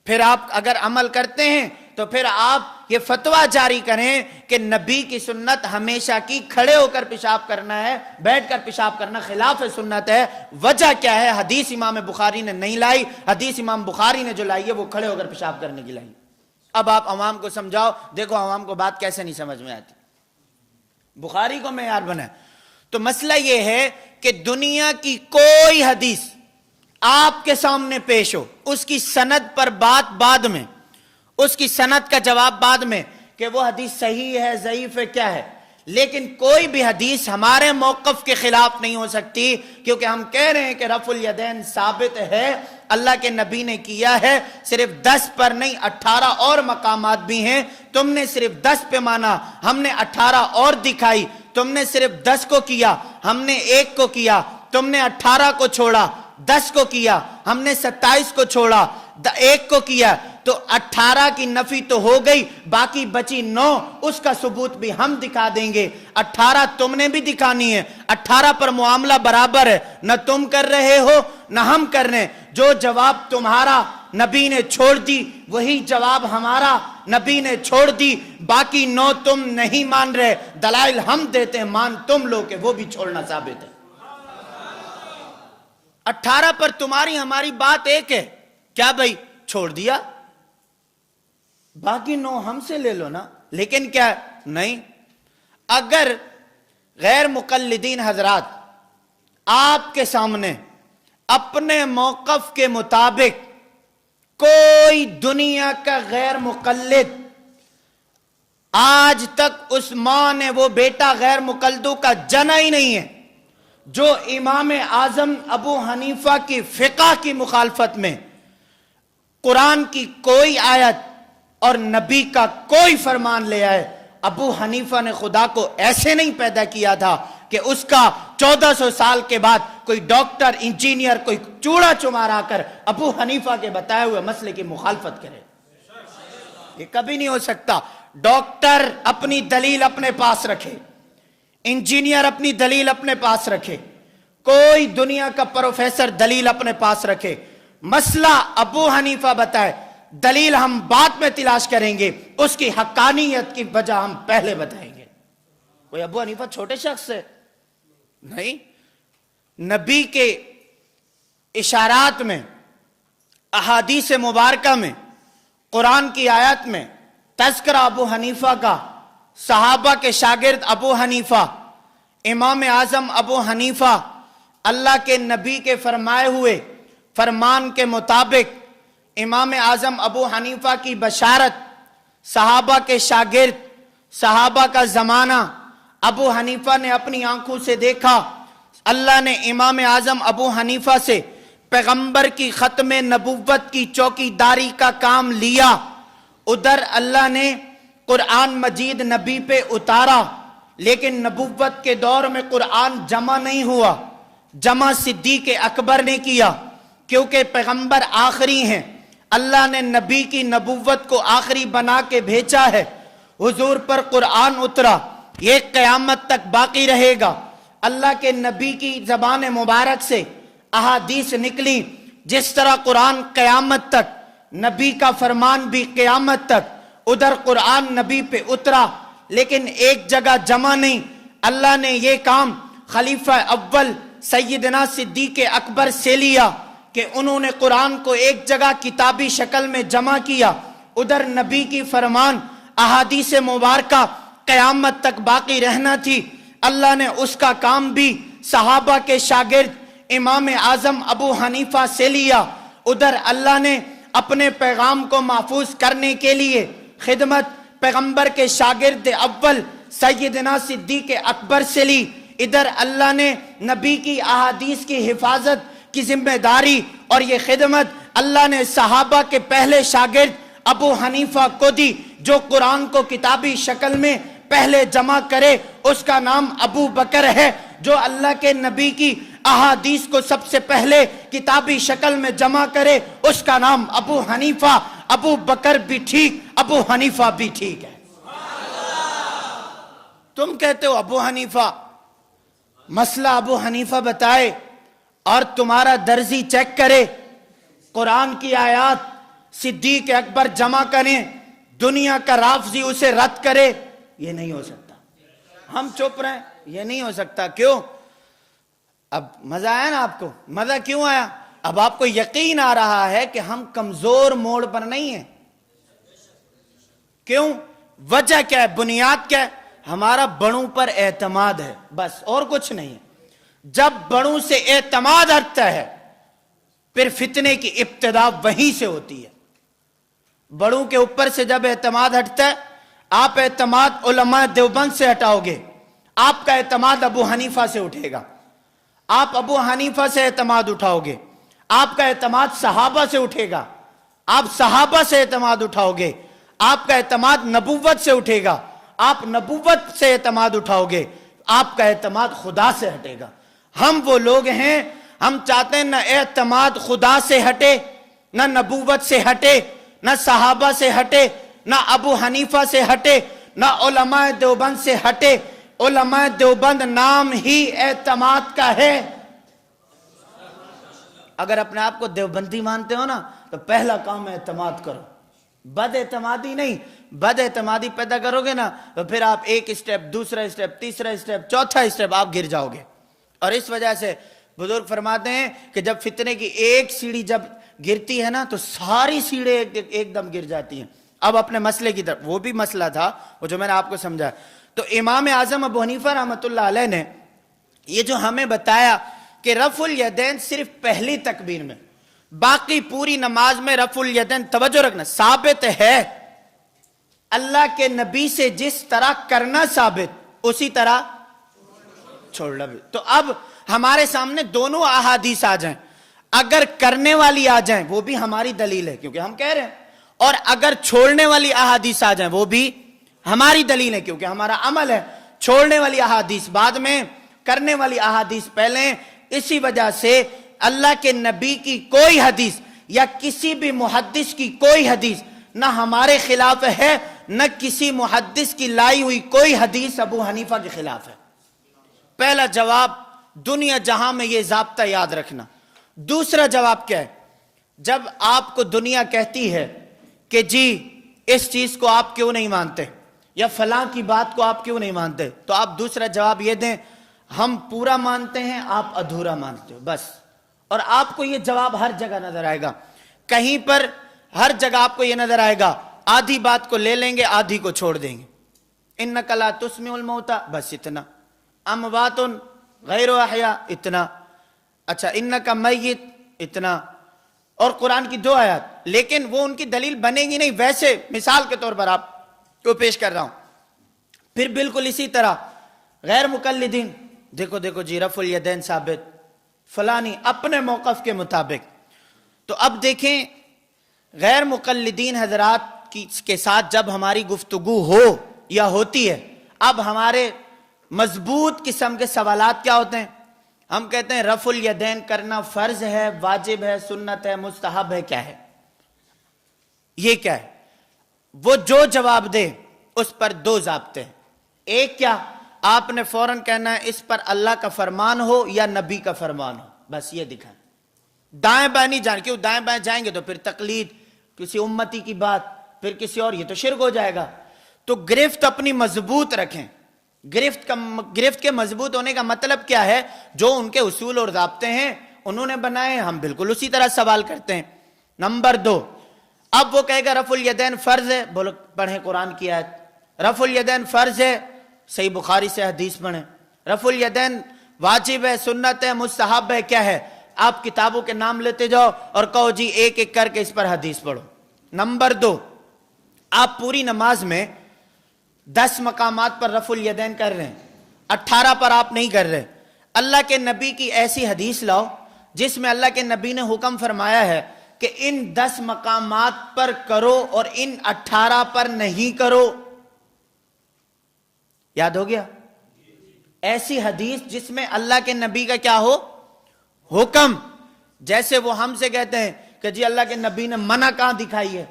پھر آپ اگر عمل کرتے ہیں تو پھر آپ یہ فتویٰ جاری کریں کہ نبی کی سنت ہمیشہ کی کھڑے ہو کر پیشاب کرنا ہے، بیٹھ کر پیشاب کرنا خلاف سنت ہے۔ وجہ کیا ہے؟ حدیث امام بخاری نے نہیں لائی، حدیث امام بخاری نے جو لائی ہے وہ کھڑے ہو کر پیشاب کرنے کی لائی۔ اب آپ عوام کو سمجھاؤ، دیکھو عوام کو بات کیسے نہیں سمجھ میں آتی، بخاری کو معیار بنائے۔ تو مسئلہ یہ ہے کہ دنیا کی کوئی حدیث آپ کے سامنے پیش ہو، اس کی سند پر بات بعد میں، اس کی سند کا جواب بعد میں کہ وہ حدیث صحیح ہے ضعیف ہے کیا ہے، لیکن کوئی بھی حدیث ہمارے موقف کے خلاف نہیں ہو سکتی، کیونکہ ہم کہہ رہے ہیں کہ رفع الیدین ثابت ہے، اللہ کے نبی نے کیا ہے، صرف 10 پر نہیں 18 اور مقامات بھی ہیں، تم نے صرف 10 پہ مانا، ہم نے 18 اور دکھائی، تم نے صرف 10 کو کیا، ہم نے 1 کو کیا، تم نے 18 کو چھوڑا، 10 کو کیا، ہم نے 27 کو چھوڑا، 1 کو کیا، تو 18 کی نفی تو ہو گئی، باقی بچی 9، اس کا ثبوت بھی ہم دکھا دیں گے۔ 18 تم نے بھی دکھانی ہے، 18 پر معاملہ برابر ہے، نہ تم کر رہے ہو نہ ہم کر رہے ہیں، جو جواب تمہارا نبی نے چھوڑ دی وہی جواب ہمارا نبی نے چھوڑ دی، باقی 9 تم نہیں مان رہے، دلائل ہم دیتے ہیں، مان تم لو کہ وہ بھی چھوڑنا ثابت ہے۔ 18 پر تمہاری ہماری بات ایک ہے، کیا بھئی چھوڑ دیا، باقی 9 ہم سے لے لو نا، لیکن کیا نہیں۔ اگر غیر مقلدین حضرات آپ کے سامنے اپنے موقف کے مطابق کوئی دنیا کا غیر مقلد آج تک اس ماں نے وہ بیٹا غیر مقلدوں کا جنا ہی نہیں ہے جو امام اعظم ابو حنیفہ کی فقہ کی مخالفت میں قرآن کی کوئی آیت اور نبی کا کوئی فرمان لے آئے۔ ابو حنیفہ نے خدا کو ایسے نہیں پیدا کیا تھا کہ اس کا 1400 سال کے بعد کوئی ڈاکٹر انجینئر کوئی چوڑا چمار آ کر ابو حنیفہ کے بتائے ہوئے مسئلے کی مخالفت کرے، یہ کبھی نہیں ہو سکتا۔ ڈاکٹر اپنی دلیل اپنے پاس رکھے، انجینئر اپنی دلیل اپنے پاس رکھے، کوئی دنیا کا پروفیسر دلیل اپنے پاس رکھے، مسئلہ ابو حنیفہ بتائے، دلیل ہم بعد میں تلاش کریں گے، اس کی حقانیت کی وجہ ہم پہلے بتائیں گے۔ کوئی ابو حنیفہ چھوٹے شخص ہے نہیں، نبی کے اشارات میں احادیث مبارکہ میں، قرآن کی آیت میں تذکرہ ابو حنیفہ کا، صحابہ کے شاگرد ابو حنیفہ، امام اعظم ابو حنیفہ، اللہ کے نبی کے فرمائے ہوئے فرمان کے مطابق امام اعظم ابو حنیفہ کی بشارت، صحابہ کے شاگرد، صحابہ کا زمانہ، ابو حنیفہ نے اپنی آنکھوں سے دیکھا، اللہ نے امام اعظم ابو حنیفہ سے پیغمبر کی ختم نبوت کی چوکی داری کا کام لیا، ادھر اللہ نے قرآن مجید نبی پہ اتارا، لیکن نبوت کے دور میں قرآن جمع نہیں ہوا، جمع صدیق اکبر نے کیا، کیونکہ پیغمبر آخری ہیں، اللہ نے نبی کی نبوت کو آخری بنا کے بھیجا ہے، حضور پر قرآن اترا، یہ قیامت تک باقی رہے گا۔ اللہ کے نبی کی زبان مبارک سے احادیث نکلی، جس طرح قرآن قیامت تک، نبی کا فرمان بھی قیامت تک، ادھر قرآن نبی پہ اترا لیکن ایک جگہ جمع نہیں۔ اللہ نے یہ کام خلیفہ اول سیدنا صدیق اکبر سے لیا کہ انہوں نے قرآن کو ایک جگہ کتابی شکل میں جمع کیا، ادھر نبی کی فرمان احادیث مبارکہ قیامت تک باقی رہنا تھی، اللہ نے اس کا کام بھی صحابہ کے شاگرد امام اعظم ابو حنیفہ سے لیا، ادھر اللہ نے اپنے پیغام کو محفوظ کرنے کے لیے خدمت پیغمبر کے شاگرد اول سیدنا صدیق اکبر سے لی، ادھر اللہ نے نبی کی احادیث کی حفاظت کی ذمہ داری اور یہ خدمت اللہ نے صحابہ کے پہلے شاگرد ابو حنیفہ کو دی، جو قرآن کو کتابی شکل میں پہلے جمع کرے اس کا نام ابو بکر ہے، جو اللہ کے نبی کی احادیث کو سب سے پہلے کتابی شکل میں جمع کرے اس کا نام ابو حنیفہ۔ ابو بکر بھی ٹھیک، ابو حنیفہ بھی ٹھیک ہے۔ تم کہتے ہو ابو حنیفہ، مسئلہ ابو حنیفہ بتائے اور تمہارا درزی چیک کرے، قرآن کی آیات صدیق اکبر جمع کریں، دنیا کا رافضی اسے رد کرے، یہ نہیں ہو سکتا۔ ہم چپ رہے، یہ نہیں ہو سکتا۔ کیوں؟ اب مزہ آیا نا آپ کو؟ مزہ کیوں آیا؟ اب آپ کو یقین آ رہا ہے کہ ہم کمزور موڑ پر نہیں ہیں۔ کیوں؟ وجہ کیا ہے؟ بنیاد کیا ہے؟ ہمارا بڑوں پر اعتماد ہے، بس اور کچھ نہیں ہے۔ جب بڑوں سے اعتماد ہٹتا ہے پھر فتنے کی ابتدا وہیں سے ہوتی ہے۔ بڑوں کے اوپر سے جب اعتماد ہٹتا ہے، آپ اعتماد علماء دیوبند سے ہٹاؤ گے، آپ کا اعتماد ابو حنیفہ سے اٹھے گا، آپ ابو حنیفہ سے اعتماد اٹھاؤ گے، آپ کا اعتماد صحابہ سے اٹھے گا، آپ صحابہ سے اعتماد اٹھاؤ گے، آپ کا اعتماد نبوت سے اٹھے گا، آپ نبوت سے اعتماد اٹھاؤ گے، آپ کا اعتماد خدا سے ہٹے گا۔ ہم وہ لوگ ہیں، ہم چاہتے ہیں نہ اعتماد خدا سے ہٹے، نہ نبوت سے ہٹے، نہ صحابہ سے ہٹے، نہ ابو حنیفہ سے ہٹے، نہ علماء دیوبند سے ہٹے۔ علماء دیوبند نام ہی اعتماد کا ہے۔ اگر اپنے آپ کو دیوبندی مانتے ہو نا تو پہلا کام اعتماد کرو، بد اعتمادی نہیں۔ بد اعتمادی پیدا کرو گے نا تو پھر آپ ایک اسٹیپ، دوسرا اسٹیپ، تیسرا اسٹیپ، چوتھا اسٹیپ آپ گر جاؤ گے۔ اور اس وجہ سے بزرگ فرماتے ہیں کہ جب فتنے کی ایک سیڑھی جب گرتی ہے نا تو ساری سیڑھیں ایک دم گر جاتی ہیں۔ اب اپنے مسئلے کی طرف، وہ بھی مسئلہ تھا وہ جو میں نے آپ کو سمجھا، تو امام اعظم ابو حنیفہ رحمۃ اللہ علیہ نے یہ جو ہمیں بتایا کہ رفع الیدین صرف پہلی تکبیر میں، باقی پوری نماز میں رفع الیدین، توجہ رکھنا، ثابت ہے۔ اللہ کے نبی سے جس طرح کرنا ثابت، اسی طرح چھوڑنا بھی۔ تو اب ہمارے سامنے دونوں احادیث آ جائیں، اگر کرنے والی آ جائیں وہ بھی ہماری دلیل ہے کیونکہ ہم کہہ رہے ہیں، اور اگر چھوڑنے والی احادیث آ جائیں وہ بھی ہماری دلیل ہے کیونکہ ہمارا عمل ہے۔ چھوڑنے والی احادیث بعد میں، کرنے والی احادیث پہلے۔ اسی وجہ سے اللہ کے نبی کی کوئی حدیث یا کسی بھی محدث کی کوئی حدیث نہ ہمارے خلاف ہے، نہ کسی محدث کی لائی ہوئی کوئی حدیث ابو حنیفہ کے خلاف ہے۔ پہلا جواب، دنیا جہاں میں یہ ضابطہ یاد رکھنا۔ دوسرا جواب کیا ہے؟ جب آپ کو دنیا کہتی ہے کہ جی اس چیز کو آپ کیوں نہیں مانتے یا فلاں کی بات کو آپ کیوں نہیں مانتے، تو آپ دوسرا جواب یہ دیں، ہم پورا مانتے ہیں، آپ ادھورا مانتے ہو، بس۔ اور آپ کو یہ جواب ہر جگہ نظر آئے گا۔ کہیں پر ہر جگہ آپ کو یہ نظر آئے گا آدھی بات کو لے لیں گے آدھی کو چھوڑ دیں گے. انک لا تسمع الموتى بس اتنا. اموات غیر احیاء اتنا. اچھا انک میت اتنا. اور قرآن کی 2 آیات, لیکن وہ ان کی دلیل بنے گی نہیں. ویسے مثال کے طور پر آپ کو پیش کر رہا ہوں. پھر بالکل اسی طرح غیر مقلدین, دیکھو جی رفع الیدین ثابت, فلانی اپنے موقف کے مطابق. تو اب دیکھیں غیر مقلدین حضرات کے ساتھ جب ہماری گفتگو ہو یا ہوتی ہے, اب ہمارے مضبوط قسم کے سوالات کیا ہوتے ہیں؟ ہم کہتے ہیں رفع الیدین کرنا فرض ہے, واجب ہے, سنت ہے, مستحب ہے, کیا ہے؟ یہ کیا ہے؟ وہ جو جواب دے اس پر 2 ضابطے ہیں. ایک کیا؟ آپ نے فوراً کہنا ہے اس پر اللہ کا فرمان ہو یا نبی کا فرمان ہو, بس یہ دکھائیں. دائیں بائیں نہیں جان, کیوں دائیں بائیں جائیں گے تو پھر تقلید, کسی امتی کی بات, پھر کسی اور, یہ تو شرک ہو جائے گا. تو گرفت اپنی مضبوط رکھیں. گرفت کے مضبوط ہونے کا مطلب کیا ہے؟ جو ان کے اصول اور ضابطے ہیں انہوں نے بنائے ہیں, ہم بالکل اسی طرح سوال کرتے ہیں. نمبر 2, اب وہ کہے گا رفع الیدین فرض ہے, بولو پڑھیں قرآن کی آیت. رفع الیدین فرض ہے, صحیح بخاری سے حدیث پڑھیں. رفع الیدین واجب ہے, سنت ہے, مستحب ہے, کیا ہے؟ آپ کتابوں کے نام لیتے جاؤ اور کہو جی ایک ایک کر کے اس پر حدیث پڑھو. نمبر 2, آپ پوری نماز میں 10 مقامات پر رفع الیدین کر رہے ہیں, 18 پر آپ نہیں کر رہے. اللہ کے نبی کی ایسی حدیث لاؤ جس میں اللہ کے نبی نے حکم فرمایا ہے کہ ان 10 مقامات پر کرو اور ان 18 پر نہیں کرو. یاد ہو گیا؟ ایسی حدیث جس میں اللہ کے نبی کا کیا ہو؟ حکم. جیسے وہ ہم سے کہتے ہیں کہ جی اللہ کے نبی نے منع کہاں دکھائی ہے,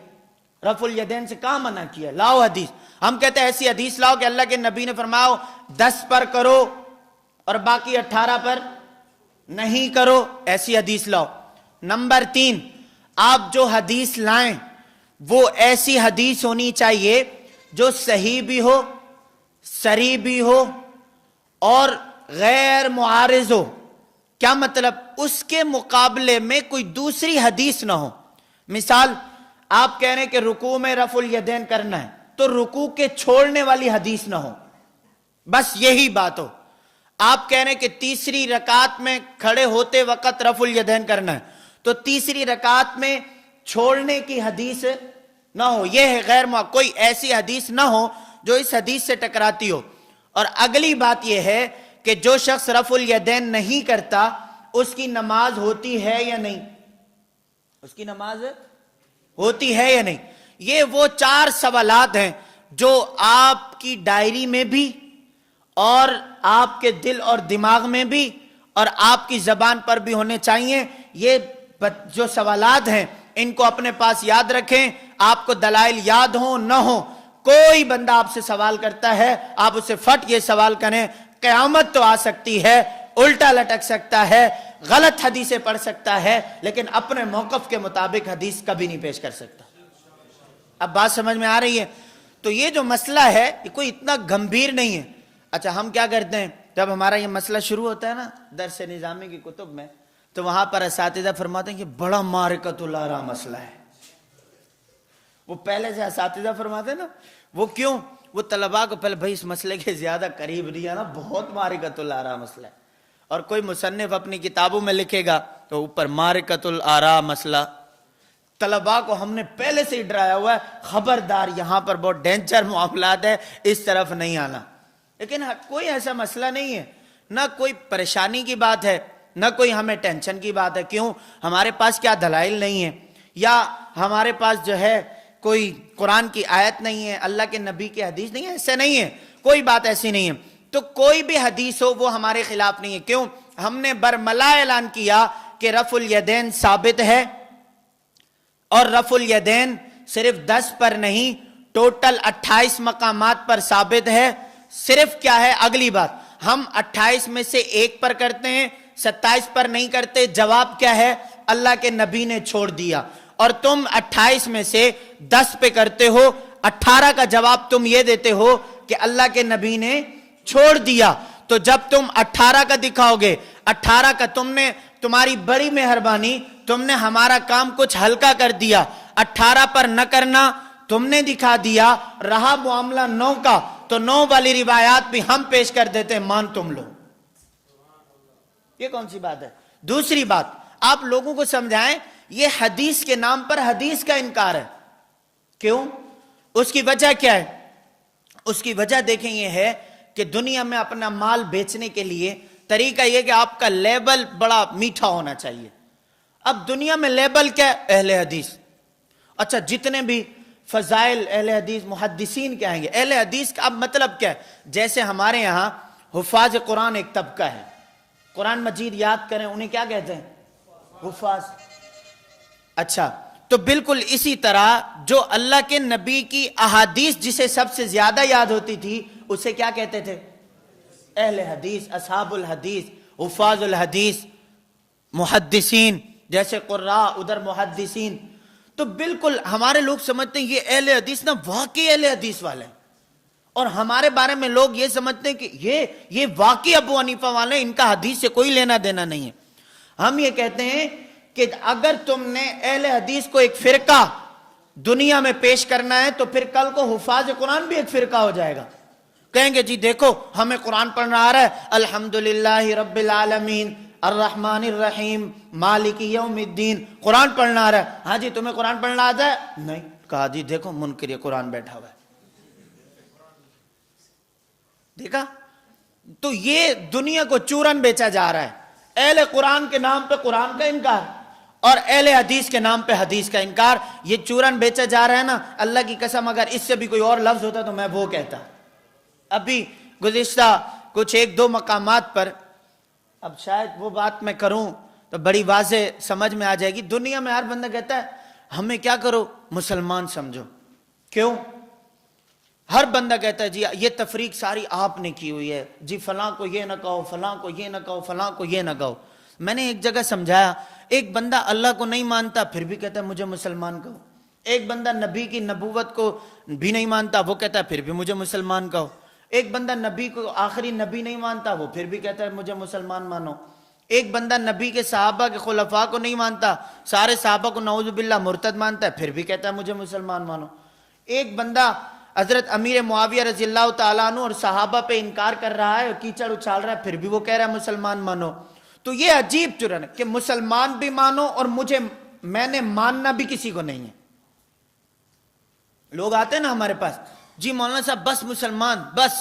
رفع الیدین سے کہاں منع کیا, لاؤ حدیث. ہم کہتے ہیں ایسی حدیث لاؤ کہ اللہ کے نبی نے فرمایا 10 پر کرو اور باقی 18 پر نہیں کرو, ایسی حدیث لاؤ. نمبر 3, آپ جو حدیث لائیں وہ ایسی حدیث ہونی چاہیے جو صحیح بھی ہو, صریح بھی ہو اور غیر معارض ہو. کیا مطلب؟ اس کے مقابلے میں کوئی دوسری حدیث نہ ہو. مثال, آپ کہہ رہے ہیں کہ رکوع میں رفع الیدین کرنا ہے, تو رکوع کے چھوڑنے والی حدیث نہ ہو, بس یہی بات ہو. آپ کہہ رہے ہیں کہ تیسری رکعت میں کھڑے ہوتے وقت رفع الیدین کرنا ہے, تو تیسری رکعت میں چھوڑنے کی حدیث نہ ہو. یہ ہے غیر کوئی ایسی حدیث نہ ہو جو اس حدیث سے ٹکراتی ہو. اور اگلی بات یہ ہے کہ جو شخص رفع الیدین نہیں کرتا اس کی نماز ہوتی ہے یا نہیں؟ اس کی نماز ہوتی ہے یا نہیں؟ یہ وہ 4 سوالات ہیں جو آپ کی ڈائری میں بھی اور آپ کے دل اور دماغ میں بھی اور آپ کی زبان پر بھی ہونے چاہیے. یہ جو سوالات ہیں ان کو اپنے پاس یاد رکھیں. آپ کو دلائل یاد ہوں نہ ہوں, کوئی بندہ آپ سے سوال کرتا ہے آپ اسے فٹ یہ سوال کریں, قیامت تو آ سکتی ہے, الٹا لٹک سکتا ہے, غلط حدیثیں پڑھ سکتا ہے, لیکن اپنے موقف کے مطابق حدیث کبھی نہیں پیش کر سکتا. اب بات سمجھ میں آ رہی ہے؟ تو یہ جو مسئلہ ہے یہ کوئی اتنا گمبھیر نہیں ہے. اچھا ہم کیا کرتے ہیں جب ہمارا یہ مسئلہ شروع ہوتا ہے نا درس نظامی کی کتب میں, تو وہاں پر اساتذہ فرماتے ہیں کہ بڑا معرکۃ الآراء مسئلہ ہے. وہ پہلے سے اساتذہ فرماتے ہیں نا, وہ کیوں؟ وہ طلباء کو پہلے بھائی اس مسئلے کے زیادہ قریب نہیں آنا, بہت معرکۃ الآراء مسئلہ ہے. اور کوئی مصنف اپنی کتابوں میں لکھے گا تو اوپر معرکۃ الآراء مسئلہ. طلباء کو ہم نے پہلے سے ہی ڈرایا ہوا ہے, خبردار یہاں پر بہت ڈینجر معاملات ہے, اس طرف نہیں آنا. لیکن کوئی ایسا مسئلہ نہیں ہے, نہ کوئی پریشانی کی بات ہے, نہ کوئی ہمیں ٹینشن کی بات ہے. کیوں؟ ہمارے پاس کیا دلائل نہیں ہے, یا ہمارے پاس جو ہے کوئی قرآن کی آیت نہیں ہے, اللہ کے نبی کی حدیث نہیں ہے, ایسے نہیں ہے, کوئی بات ایسی نہیں ہے. تو کوئی بھی حدیث ہو وہ ہمارے خلاف نہیں ہے. کیوں؟ ہم نے برملا اعلان کیا کہ رفع الیدین ثابت ہے, اور رفع الیدین صرف 10 پر نہیں ٹوٹل 28 مقامات پر ثابت ہے. صرف کیا ہے اگلی بات, ہم 28 میں سے 1 پر کرتے ہیں, 27 پر نہیں کرتے. جواب کیا ہے؟ اللہ کے نبی نے چھوڑ دیا. اور تم 28 میں سے 10 پہ کرتے ہو, 18 کا جواب تم یہ دیتے ہو کہ اللہ کے نبی نے چھوڑ دیا. تو جب تم 18 کا دکھاؤ گے, 18 کا تمہاری بڑی مہربانی تم نے ہمارا کام کچھ ہلکا کر دیا، 18 پر نہ کرنا تم نے دکھا دیا، رہا معاملہ 9 کا تو 9 والی روایات بھی ہم پیش کر دیتے ہیں، مان تم لو۔ یہ کون سی بات ہے؟ دوسری بات، آپ لوگوں کو سمجھائیں، یہ حدیث کے نام پر حدیث کا انکار ہے۔ کیوں؟ اس کی وجہ کیا ہے؟ اس کی وجہ دیکھیں یہ ہے کہ دنیا میں اپنا مال بیچنے کے لیے طریقہ یہ کہ آپ کا لیبل بڑا میٹھا ہونا چاہیے۔ اب دنیا میں لیبل کیا ہے؟ اہل حدیث۔ اچھا، جتنے بھی فضائل اہل حدیث، محدثین کیا آئیں گے؟ اہل حدیث کا اب مطلب کیا ہے؟ جیسے ہمارے یہاں حفاظ قرآن ایک طبقہ ہے، قرآن مجید یاد کریں انہیں کیا کہتے ہیں؟ حفاظ۔ اچھا، تو بالکل اسی طرح جو اللہ کے نبی کی احادیث جسے سب سے زیادہ یاد ہوتی تھی اسے کیا کہتے تھے؟ اہل حدیث، اصحاب الحدیث، حفاظ الحدیث، محدثین، جیسے قراء ادھر محدثین۔ تو بالکل ہمارے لوگ سمجھتے ہیں یہ اہل حدیث نا واقعی اہل حدیث والے ہیں، اور ہمارے بارے میں لوگ یہ سمجھتے ہیں کہ یہ واقعی ابو حنیفہ والے ہیں، ان کا حدیث سے کوئی لینا دینا نہیں ہے۔ ہم یہ کہتے ہیں کہ اگر تم نے اہل حدیث کو ایک فرقہ دنیا میں پیش کرنا ہے تو پھر کل کو حفاظ قرآن بھی ایک فرقہ ہو جائے گا، کہیں گے جی دیکھو ہمیں قرآن پڑھنا آ رہا ہے، الحمدللہ رب العالمین الرحمن الرحیم مالک یوم الدین، قرآن پڑھنا آ رہا ہے۔ ہاں جی تمہیں قرآن پڑھنا آتا ہے؟ نہیں۔ کہا جی دیکھو منکر یہ قرآن بیٹھا ہوا ہے، دیکھا؟ تو یہ دنیا کو چورن بیچا جا رہا ہے، اہل قرآن کے نام پہ قرآن کا انکار اور اہل حدیث کے نام پہ حدیث کا انکار، یہ چورن بیچا جا رہا ہے نا۔ اللہ کی قسم اگر اس سے بھی کوئی اور لفظ ہوتا تو میں وہ کہتا۔ ابھی گزشتہ کچھ 1-2 مقامات پر، اب شاید وہ بات میں کروں تو بڑی واضح سمجھ میں آ جائے گی، دنیا میں ہر بندہ کہتا ہے ہمیں کیا کرو، مسلمان سمجھو۔ کیوں؟ ہر بندہ کہتا ہے جی یہ تفریق ساری آپ نے کی ہوئی ہے، جی فلاں کو یہ نہ کہو، فلاں کو یہ نہ کہو، فلاں کو یہ نہ کہو۔ میں نے ایک جگہ سمجھایا، ایک بندہ اللہ کو نہیں مانتا پھر بھی کہتا ہے مجھے مسلمان کہو، ایک بندہ نبی کی نبوت کو بھی نہیں مانتا وہ کہتا ہے پھر بھی مجھے مسلمان کہو، ایک بندہ نبی کو آخری نبی نہیں مانتا وہ پھر بھی کہتا ہے مجھے مسلمان مانو، ایک بندہ نبی کے صحابہ کے خلفاء کو نہیں مانتا، سارے صحابہ کو نعوذ باللہ مرتد مانتا ہے پھر بھی کہتا ہے مجھے مسلمان مانو، ایک بندہ حضرت امیر معاویہ رضی اللہ تعالیٰ عنہ اور صحابہ پہ انکار کر رہا ہے، کیچڑ اچھال رہا ہے پھر بھی وہ کہہ رہا ہے مسلمان مانو۔ تو یہ عجیب چرن ہے کہ مسلمان بھی مانو اور میں نے ماننا بھی کسی کو نہیں ہے۔ لوگ آتے ہیں نا ہمارے پاس، جی مولانا صاحب بس مسلمان، بس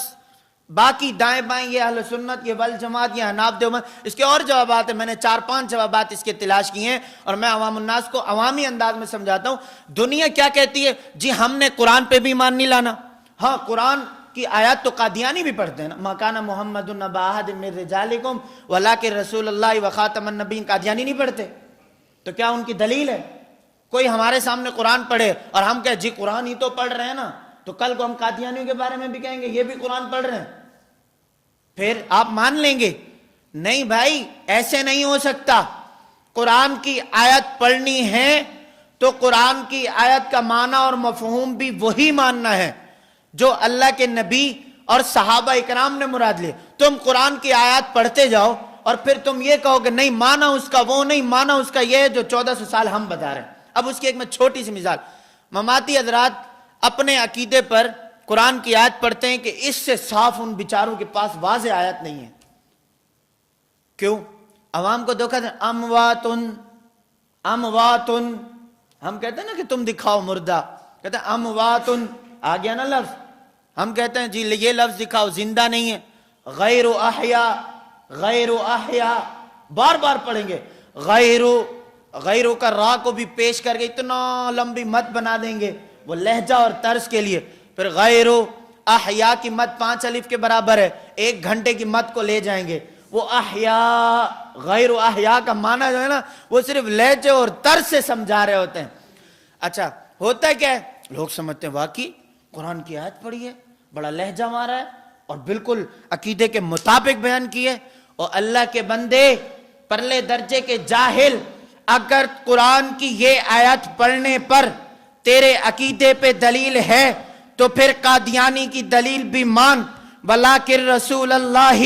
باقی دائیں بائیں یہ اہل سنت، یہ والجماعت، یہ حناف دیوبند، اس کے اور جوابات ہیں، میں نے 4-5 جوابات اس کے تلاش کیے ہیں اور میں عوام الناس کو عوامی انداز میں سمجھاتا ہوں۔ دنیا کیا کہتی ہے؟ جی ہم نے قرآن پہ بھی ایمان نہیں لانا۔ ہاں قرآن کی آیات تو قادیانی بھی پڑھتے ہیں نا، ما کان محمد ابا احد من رجالکم ولکن رسول اللہ وخاتم النبیین، قادیانی نہیں پڑھتے؟ تو کیا ان کی دلیل ہے؟ کوئی ہمارے سامنے قرآن پڑھے اور ہم کہیں جی قرآن ہی تو پڑھ رہے ہیں نا، تو کل کو ہم قادیانیوں کے بارے میں بھی کہیں گے یہ بھی قرآن پڑھ رہے ہیں، پھر آپ مان لیں گے؟ نہیں بھائی، ایسے نہیں ہو سکتا۔ قرآن کی آیت پڑھنی ہے تو قرآن کی آیت کا معنی اور مفہوم بھی وہی ماننا ہے جو اللہ کے نبی اور صحابہ اکرام نے مراد لیے۔ تم قرآن کی آیات پڑھتے جاؤ اور پھر تم یہ کہو کہ نہیں مانا اس کا وہ نہیں، مانا اس کا یہ جو 1400 سال ہم بتا رہے ہیں۔ اب اس کی ایک میں چھوٹی سی مثال، مماتی حضرات اپنے عقیدے پر قرآن کی آیت پڑھتے ہیں کہ اس سے صاف ان بیچاروں کے پاس واضح آیت نہیں ہے۔ کیوں؟ عوام کو دھوکہ دیں، امواتن امواتن، ہم کہتے ہیں نا کہ تم دکھاؤ مردہ، کہتے ہیں امواتن، آ گیا نا لفظ، ہم کہتے ہیں جی یہ لفظ دکھاؤ زندہ نہیں ہے، غیر احیاء، غیر احیاء، بار بار پڑھیں گے، غیرو کا را کو بھی پیش کر کے اتنا لمبی مد بنا دیں گے وہ لہجہ اور طرز کے لیے، پھر غیر احیاء کی مد 5 الف کے برابر ہے، 1 گھنٹے کی مد کو لے جائیں گے، وہ احیاء، غیر احیاء کا معنی جو ہے نا وہ صرف لہجے اور طرز سے سمجھا رہے ہوتے ہیں۔ اچھا ہوتا ہے کیا ہے؟ لوگ سمجھتے ہیں واقعی قرآن کی آیت پڑھی ہے، بڑا لہجہ مارا ہے اور بالکل عقیدے کے مطابق بیان کی ہے، اور اللہ کے بندے پرلے درجے کے جاہل، اگر قرآن کی یہ آیت پڑھنے پر تیرے عقیدے پہ دلیل ہے تو پھر قادیانی کی دلیل بھی مان، وَلَٰكِن رسول اللہ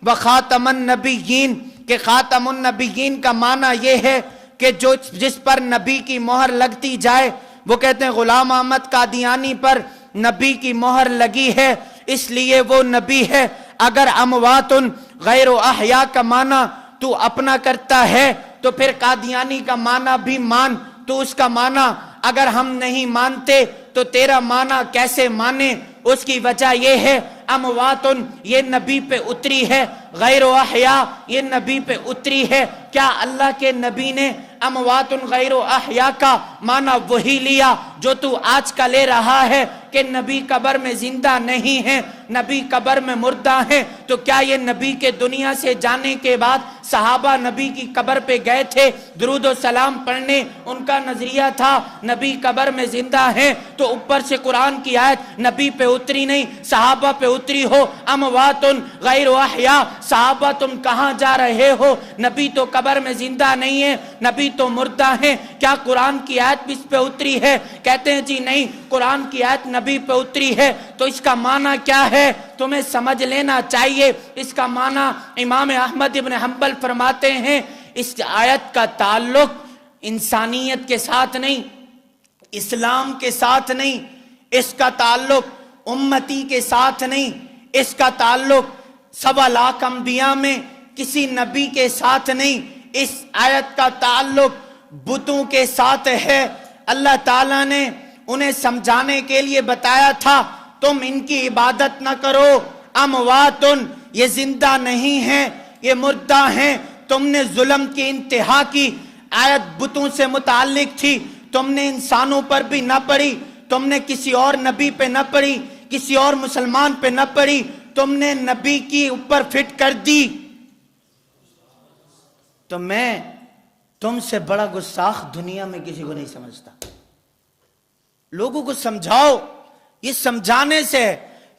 وخاتم النبیین، کہ خاتم النبیین کا معنی یہ ہے کہ جس پر نبی کی مہر لگتی جائے، وہ کہتے ہیں غلام احمد قادیانی پر نبی کی مہر لگی ہے اس لیے وہ نبی ہے۔ اگر اموات غیر احیاء کا معنی تو اپنا کرتا ہے تو پھر قادیانی کا معنی بھی مان، تو اس کا معنی اگر ہم نہیں مانتے تو تیرا معنی کیسے مانے؟ اس کی وجہ یہ ہے اموات یہ نبی پہ اتری ہے، غیر احیاء یہ نبی پہ اتری ہے۔ کیا اللہ کے نبی نے اموات غیر احیاء کا معنی وہی لیا جو تو آج کا لے رہا ہے کہ نبی قبر میں زندہ نہیں ہیں، نبی قبر میں مردہ ہیں؟ تو کیا یہ نبی کے دنیا سے جانے کے بعد صحابہ نبی کی قبر پہ گئے تھے درود و سلام پڑھنے؟ ان کا نظریہ تھا نبی قبر میں زندہ ہیں، تو اوپر سے قرآن کی آیت نبی پہ اتری نہیں صحابہ پہ اتری ہو، اموات غیر احیاء، صحابہ تم کہاں جا رہے ہو؟ نبی تو قبر میں زندہ نہیں ہے، نبی تو مردہ ہیں۔ کیا قرآن کی آیت بھی اس پہ اتری ہے؟ کہتے ہیں جی نہیں، قرآن کی آیت نبی پہ اتری ہے، تو اس کا معنی کیا ہے تمہیں سمجھ لینا چاہیے۔ اس کا معنی امام احمد ابن حنبل فرماتے ہیں اس آیت کا تعلق انسانیت کے ساتھ نہیں، اسلام کے ساتھ نہیں، اس کا تعلق امتی کے ساتھ نہیں، اس کا تعلق 1.25 لاکھ انبیاء میں کسی نبی کے ساتھ نہیں، اس آیت کا تعلق بتوں کے ساتھ ہے۔ اللہ تعالیٰ نے انہیں سمجھانے کے لیے بتایا تھا تم ان کی عبادت نہ کرو، اموات یہ زندہ نہیں ہیں، یہ مردہ ہیں۔ تم نے ظلم کی انتہا کی، آیت بتوں سے متعلق تھی، تم نے انسانوں پر بھی نہ پڑھی، تم نے کسی اور نبی پہ نہ پڑھی، کسی اور مسلمان پہ نہ پڑھی، تم نے نبی کی اوپر فٹ کر دی۔ تو میں تم سے بڑا گستاخ دنیا میں کسی کو نہیں سمجھتا۔ لوگوں کو سمجھاؤ، یہ سمجھانے سے،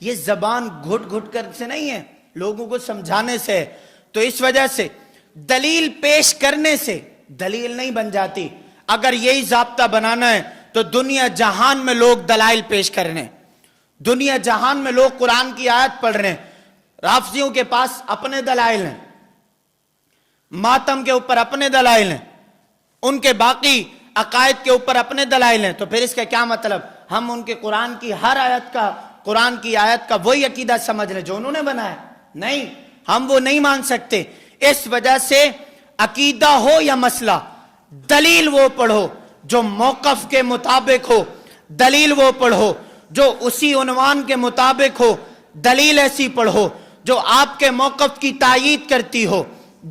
یہ زبان گھٹ گھٹ کر سے نہیں ہے، لوگوں کو سمجھانے سے۔ تو اس وجہ سے دلیل پیش کرنے سے دلیل نہیں بن جاتی۔ اگر یہی ضابطہ بنانا ہے تو دنیا جہان میں لوگ دلائل پیش کر رہے ہیں، دنیا جہان میں لوگ قرآن کی آیت پڑھ رہے ہیں، رافضیوں کے پاس اپنے دلائل ہیں، ماتم کے اوپر اپنے دلائل ہیں، ان کے باقی عقائد کے اوپر اپنے دلائل ہیں۔ تو پھر اس کا کیا مطلب؟ ہم ان کے قرآن کی ہر آیت کا، قرآن کی آیت کا وہی عقیدہ سمجھ لیں جو انہوں نے بنایا؟ نہیں، ہم وہ نہیں مان سکتے۔ اس وجہ سے عقیدہ ہو یا مسئلہ، دلیل وہ پڑھو جو موقف کے مطابق ہو، دلیل وہ پڑھو جو اسی عنوان کے مطابق ہو، دلیل ایسی پڑھو جو آپ کے موقف کی تائید کرتی ہو،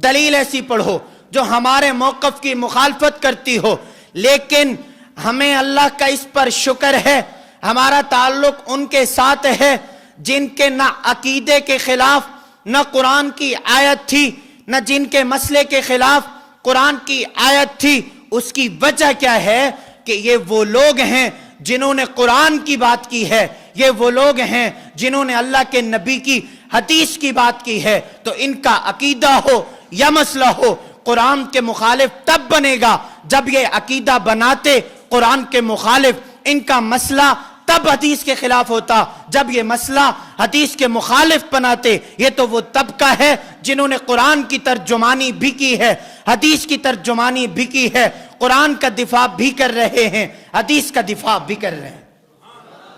دلیل ایسی پڑھو جو ہمارے موقف کی مخالفت کرتی ہو۔ لیکن ہمیں اللہ کا اس پر شکر ہے، ہمارا تعلق ان کے ساتھ ہے جن کے نہ عقیدے کے خلاف نہ قرآن کی آیت تھی، نہ جن کے مسئلے کے خلاف قرآن کی آیت تھی۔ اس کی وجہ کیا ہے کہ یہ وہ لوگ ہیں جنہوں نے قرآن کی بات کی ہے، یہ وہ لوگ ہیں جنہوں نے اللہ کے نبی کی حدیث کی بات کی ہے۔ تو ان کا عقیدہ ہو یا مسئلہ ہو قرآن کے مخالف تب بنے گا جب یہ عقیدہ بناتے قرآن کے مخالف، ان کا مسئلہ تب حدیث کے خلاف ہوتا جب یہ مسئلہ حدیث کے مخالف بناتے۔ یہ تو وہ طبقہ ہے جنہوں نے قرآن کی ترجمانی بھی کی ہے، حدیث کی ترجمانی بھی کی ہے، قرآن کا دفاع بھی کر رہے ہیں، حدیث کا دفاع بھی کر رہے ہیں۔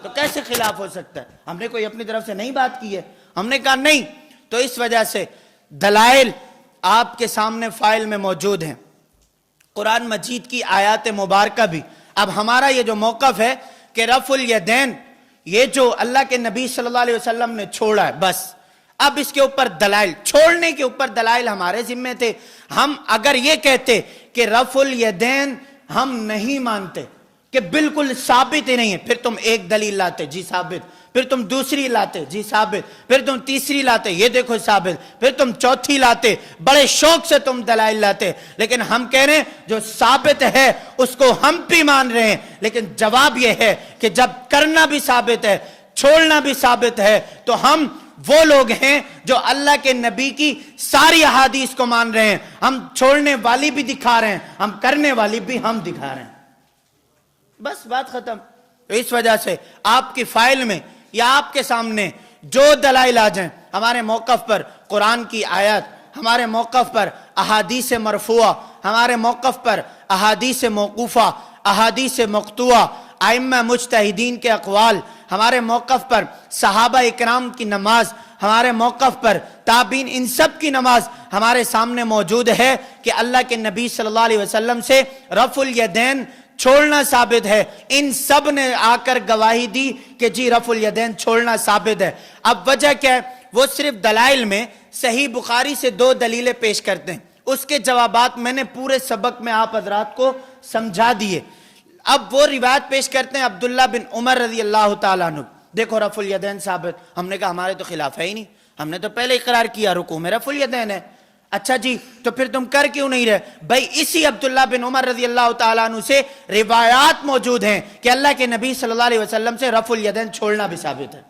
تو کیسے خلاف ہو سکتا ہے؟ ہم نے کوئی اپنی طرف سے نہیں بات کی ہے، ہم نے کہا نہیں۔ تو اس وجہ سے دلائل آپ کے سامنے فائل میں موجود ہیں، قرآن مجید کی آیات مبارکہ بھی۔ اب ہمارا یہ جو موقف ہے کہ رفع الیدین یہ جو اللہ کے نبی صلی اللہ علیہ وسلم نے چھوڑا ہے، بس اب اس کے اوپر دلائل، چھوڑنے کے اوپر دلائل ہمارے ذمے تھے۔ ہم اگر یہ کہتے کہ رفع الیدین ہم نہیں مانتے، کہ بالکل ثابت ہی نہیں ہے، پھر تم ایک دلیل لاتے، جی ثابت، پھر تم دوسری لاتے، جی ثابت، پھر تم تیسری لاتے، یہ دیکھو ثابت، پھر تم چوتھی لاتے، بڑے شوق سے تم دلائل لاتے۔ لیکن ہم کہہ رہے ہیں جو ثابت ہے اس کو ہم بھی مان رہے ہیں، لیکن جواب یہ ہے کہ جب کرنا بھی ثابت ہے، چھوڑنا بھی ثابت ہے، تو ہم وہ لوگ ہیں جو اللہ کے نبی کی ساری احادیث کو مان رہے ہیں۔ ہم چھوڑنے والی بھی دکھا رہے ہیں، ہم کرنے والی بھی ہم دکھا رہے ہیں، بس بات ختم۔ تو اس وجہ سے آپ کی فائل میں یا آپ کے سامنے جو دلائل آ جائیں ہمارے موقف پر، قرآن کی آیت، ہمارے موقف پر احادیث مرفوعہ، ہمارے موقف پر احادیث موقوفہ، احادیث مقطوعہ، ائمہ مجتہدین کے اقوال، ہمارے موقف پر صحابہ اکرام کی نماز، ہمارے موقف پر تابعین، ان سب کی نماز ہمارے سامنے موجود ہے کہ اللہ کے نبی صلی اللہ علیہ وسلم سے رفع الیدین چھوڑنا ثابت ہے۔ ان سب نے آ کر گواہی دی کہ جی رفع الیدین چھوڑنا ثابت ہے۔ اب وجہ کیا ہے؟ وہ صرف دلائل میں صحیح بخاری سے 2 دلیلیں پیش کرتے ہیں، اس کے جوابات میں نے پورے سبق میں آپ حضرات کو سمجھا دیے۔ اب وہ روایت پیش کرتے ہیں عبداللہ بن عمر رضی اللہ تعالیٰ عنہ، دیکھو رفع الیدین ثابت۔ ہم نے کہا ہمارے تو خلاف ہے ہی نہیں، ہم نے تو پہلے اقرار کیا رکوع میں رفع الیدین ہے۔ اچھا جی تو پھر تم کر کیوں نہیں رہے؟ بھائی اسی عبداللہ بن عمر رضی اللہ تعالیٰ عنہ سے روایات موجود ہیں کہ اللہ کے نبی صلی اللہ علیہ وسلم سے رفع الیدین چھوڑنا بھی ثابت ہے۔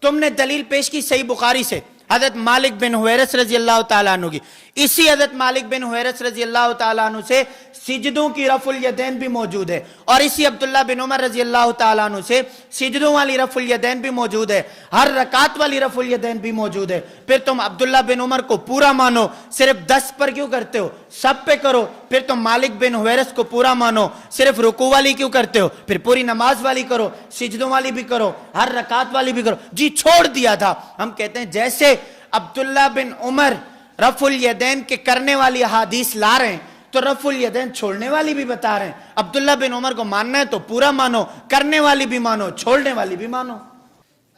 تم نے دلیل پیش کی صحیح بخاری سے حضرت مالک بن حویرث رضی اللہ تعالیٰ عنہ کی، اسی حضرت مالک بن حویرث رضی اللہ تعالیٰ عنہ سے سجدوں کی رفع الیدین بھی موجود ہے، اور اسی عبداللہ بن عمر رضی اللہ تعالیٰ عنہ سے سجدوں والی رفع الیدین بھی موجود ہے، ہر رکعت والی رفع الیدین بھی موجود ہے۔ پھر تم عبداللہ بن عمر کو پورا مانو، صرف 10 پر کیوں کرتے ہو؟ سب پہ کرو۔ پھر تم مالک بن حویرث کو پورا مانو، صرف رکوع والی کیوں کرتے ہو؟ پھر پوری نماز والی کرو، سجدوں والی بھی کرو، ہر رکعت والی بھی کرو۔ جی چھوڑ دیا تھا۔ ہم کہتے ہیں جیسے عبداللہ بن عمر رفع الیدین کے کرنے والی احادیث لا رہے ہیں تو رفع الیدین چھوڑنے والی بھی بتا رہے ہیں۔ عبداللہ بن عمر کو ماننا ہے تو پورا مانو، کرنے والی بھی مانو، چھوڑنے والی بھی مانو۔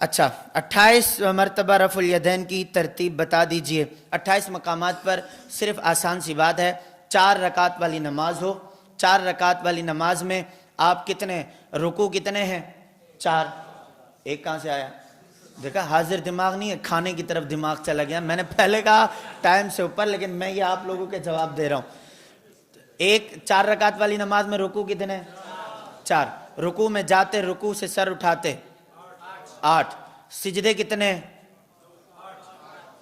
اچھا 28 مرتبہ رفع الیدین کی ترتیب بتا دیجئے۔ 28 مقامات پر صرف آسان سی بات ہے، 4 رکعت والی نماز ہو، 4 رکعت والی نماز میں آپ کتنے رکوع کتنے ہیں؟ 4۔ ایک کہاں سے آیا؟ دیکھا حاضر دماغ نہیں ہے، کھانے کی طرف دماغ چلا گیا۔ میں نے پہلے کہا ٹائم سے اوپر، لیکن میں یہ آپ لوگوں کے جواب دے رہا ہوں۔ 4 رکعت والی نماز میں رکوع کتنے؟ 4۔ رکوع میں جاتے، رکوع سے سر اٹھاتے 8۔ سجدے کتنے؟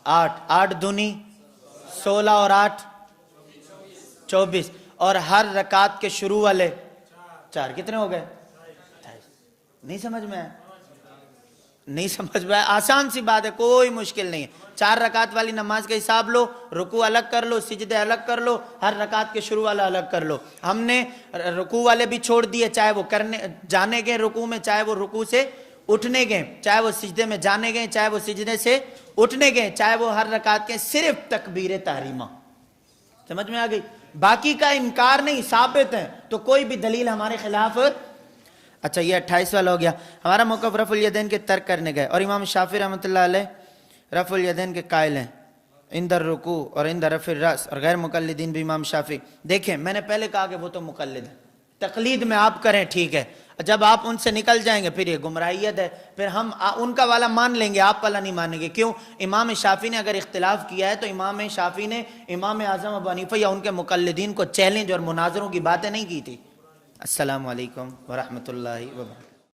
8۔ 8 دونی 16 اور 8 24، اور ہر رکعت کے شروع والے 4۔ کتنے ہو گئے؟ نہیں سمجھ میں آیا؟ نہیں سمجھ میں آیا؟ آسان سی بات ہے، کوئی مشکل نہیں ہے۔ 4 رکعت والی نماز کا حساب لو، رکوع الگ کر لو، سجدے الگ کر لو، ہر رکعت کے شروع والا الگ کر لو۔ ہم نے رکوع والے بھی چھوڑ دیے، چاہے وہ جانے گئے رکوع میں، چاہے وہ رکوع سے اٹھنے گئے، چاہے وہ سجدے میں جانے گئے، چاہے وہ سجدے سے اٹھنے گئے، چاہے وہ ہر رکعت کے صرف تکبیر تحریمہ۔ سمجھ میں آ گئی؟ باقی کا انکار نہیں، ثابت ہے، تو کوئی بھی دلیل ہمارے خلاف۔ اچھا یہ 28 والا ہو گیا۔ ہمارا موقف رفع الیدین کے ترک کرنے گئے، اور امام شافعی رحمۃ اللہ علیہ رفع الیدین کے قائل ہیں عند الرکوع اور عند رفع الراس، اور غیر مقلدین بھی امام شافعی۔ دیکھیں میں نے پہلے کہا کہ وہ تو مقلد ہیں، تقلید میں آپ کریں ٹھیک ہے، جب آپ ان سے نکل جائیں گے پھر یہ گمراہیت ہے، پھر ہم ان کا والا مان لیں گے، آپ والا نہیں مانیں گے۔ کیوں؟ امام شافعی نے اگر اختلاف کیا ہے تو امام شافعی نے امام اعظم ابو حنیفہ یا ان کے مقلدین کو چیلنج اور مناظروں کی باتیں نہیں کی تھی۔ السلام علیکم ورحمۃ اللہ وبرکاتہ۔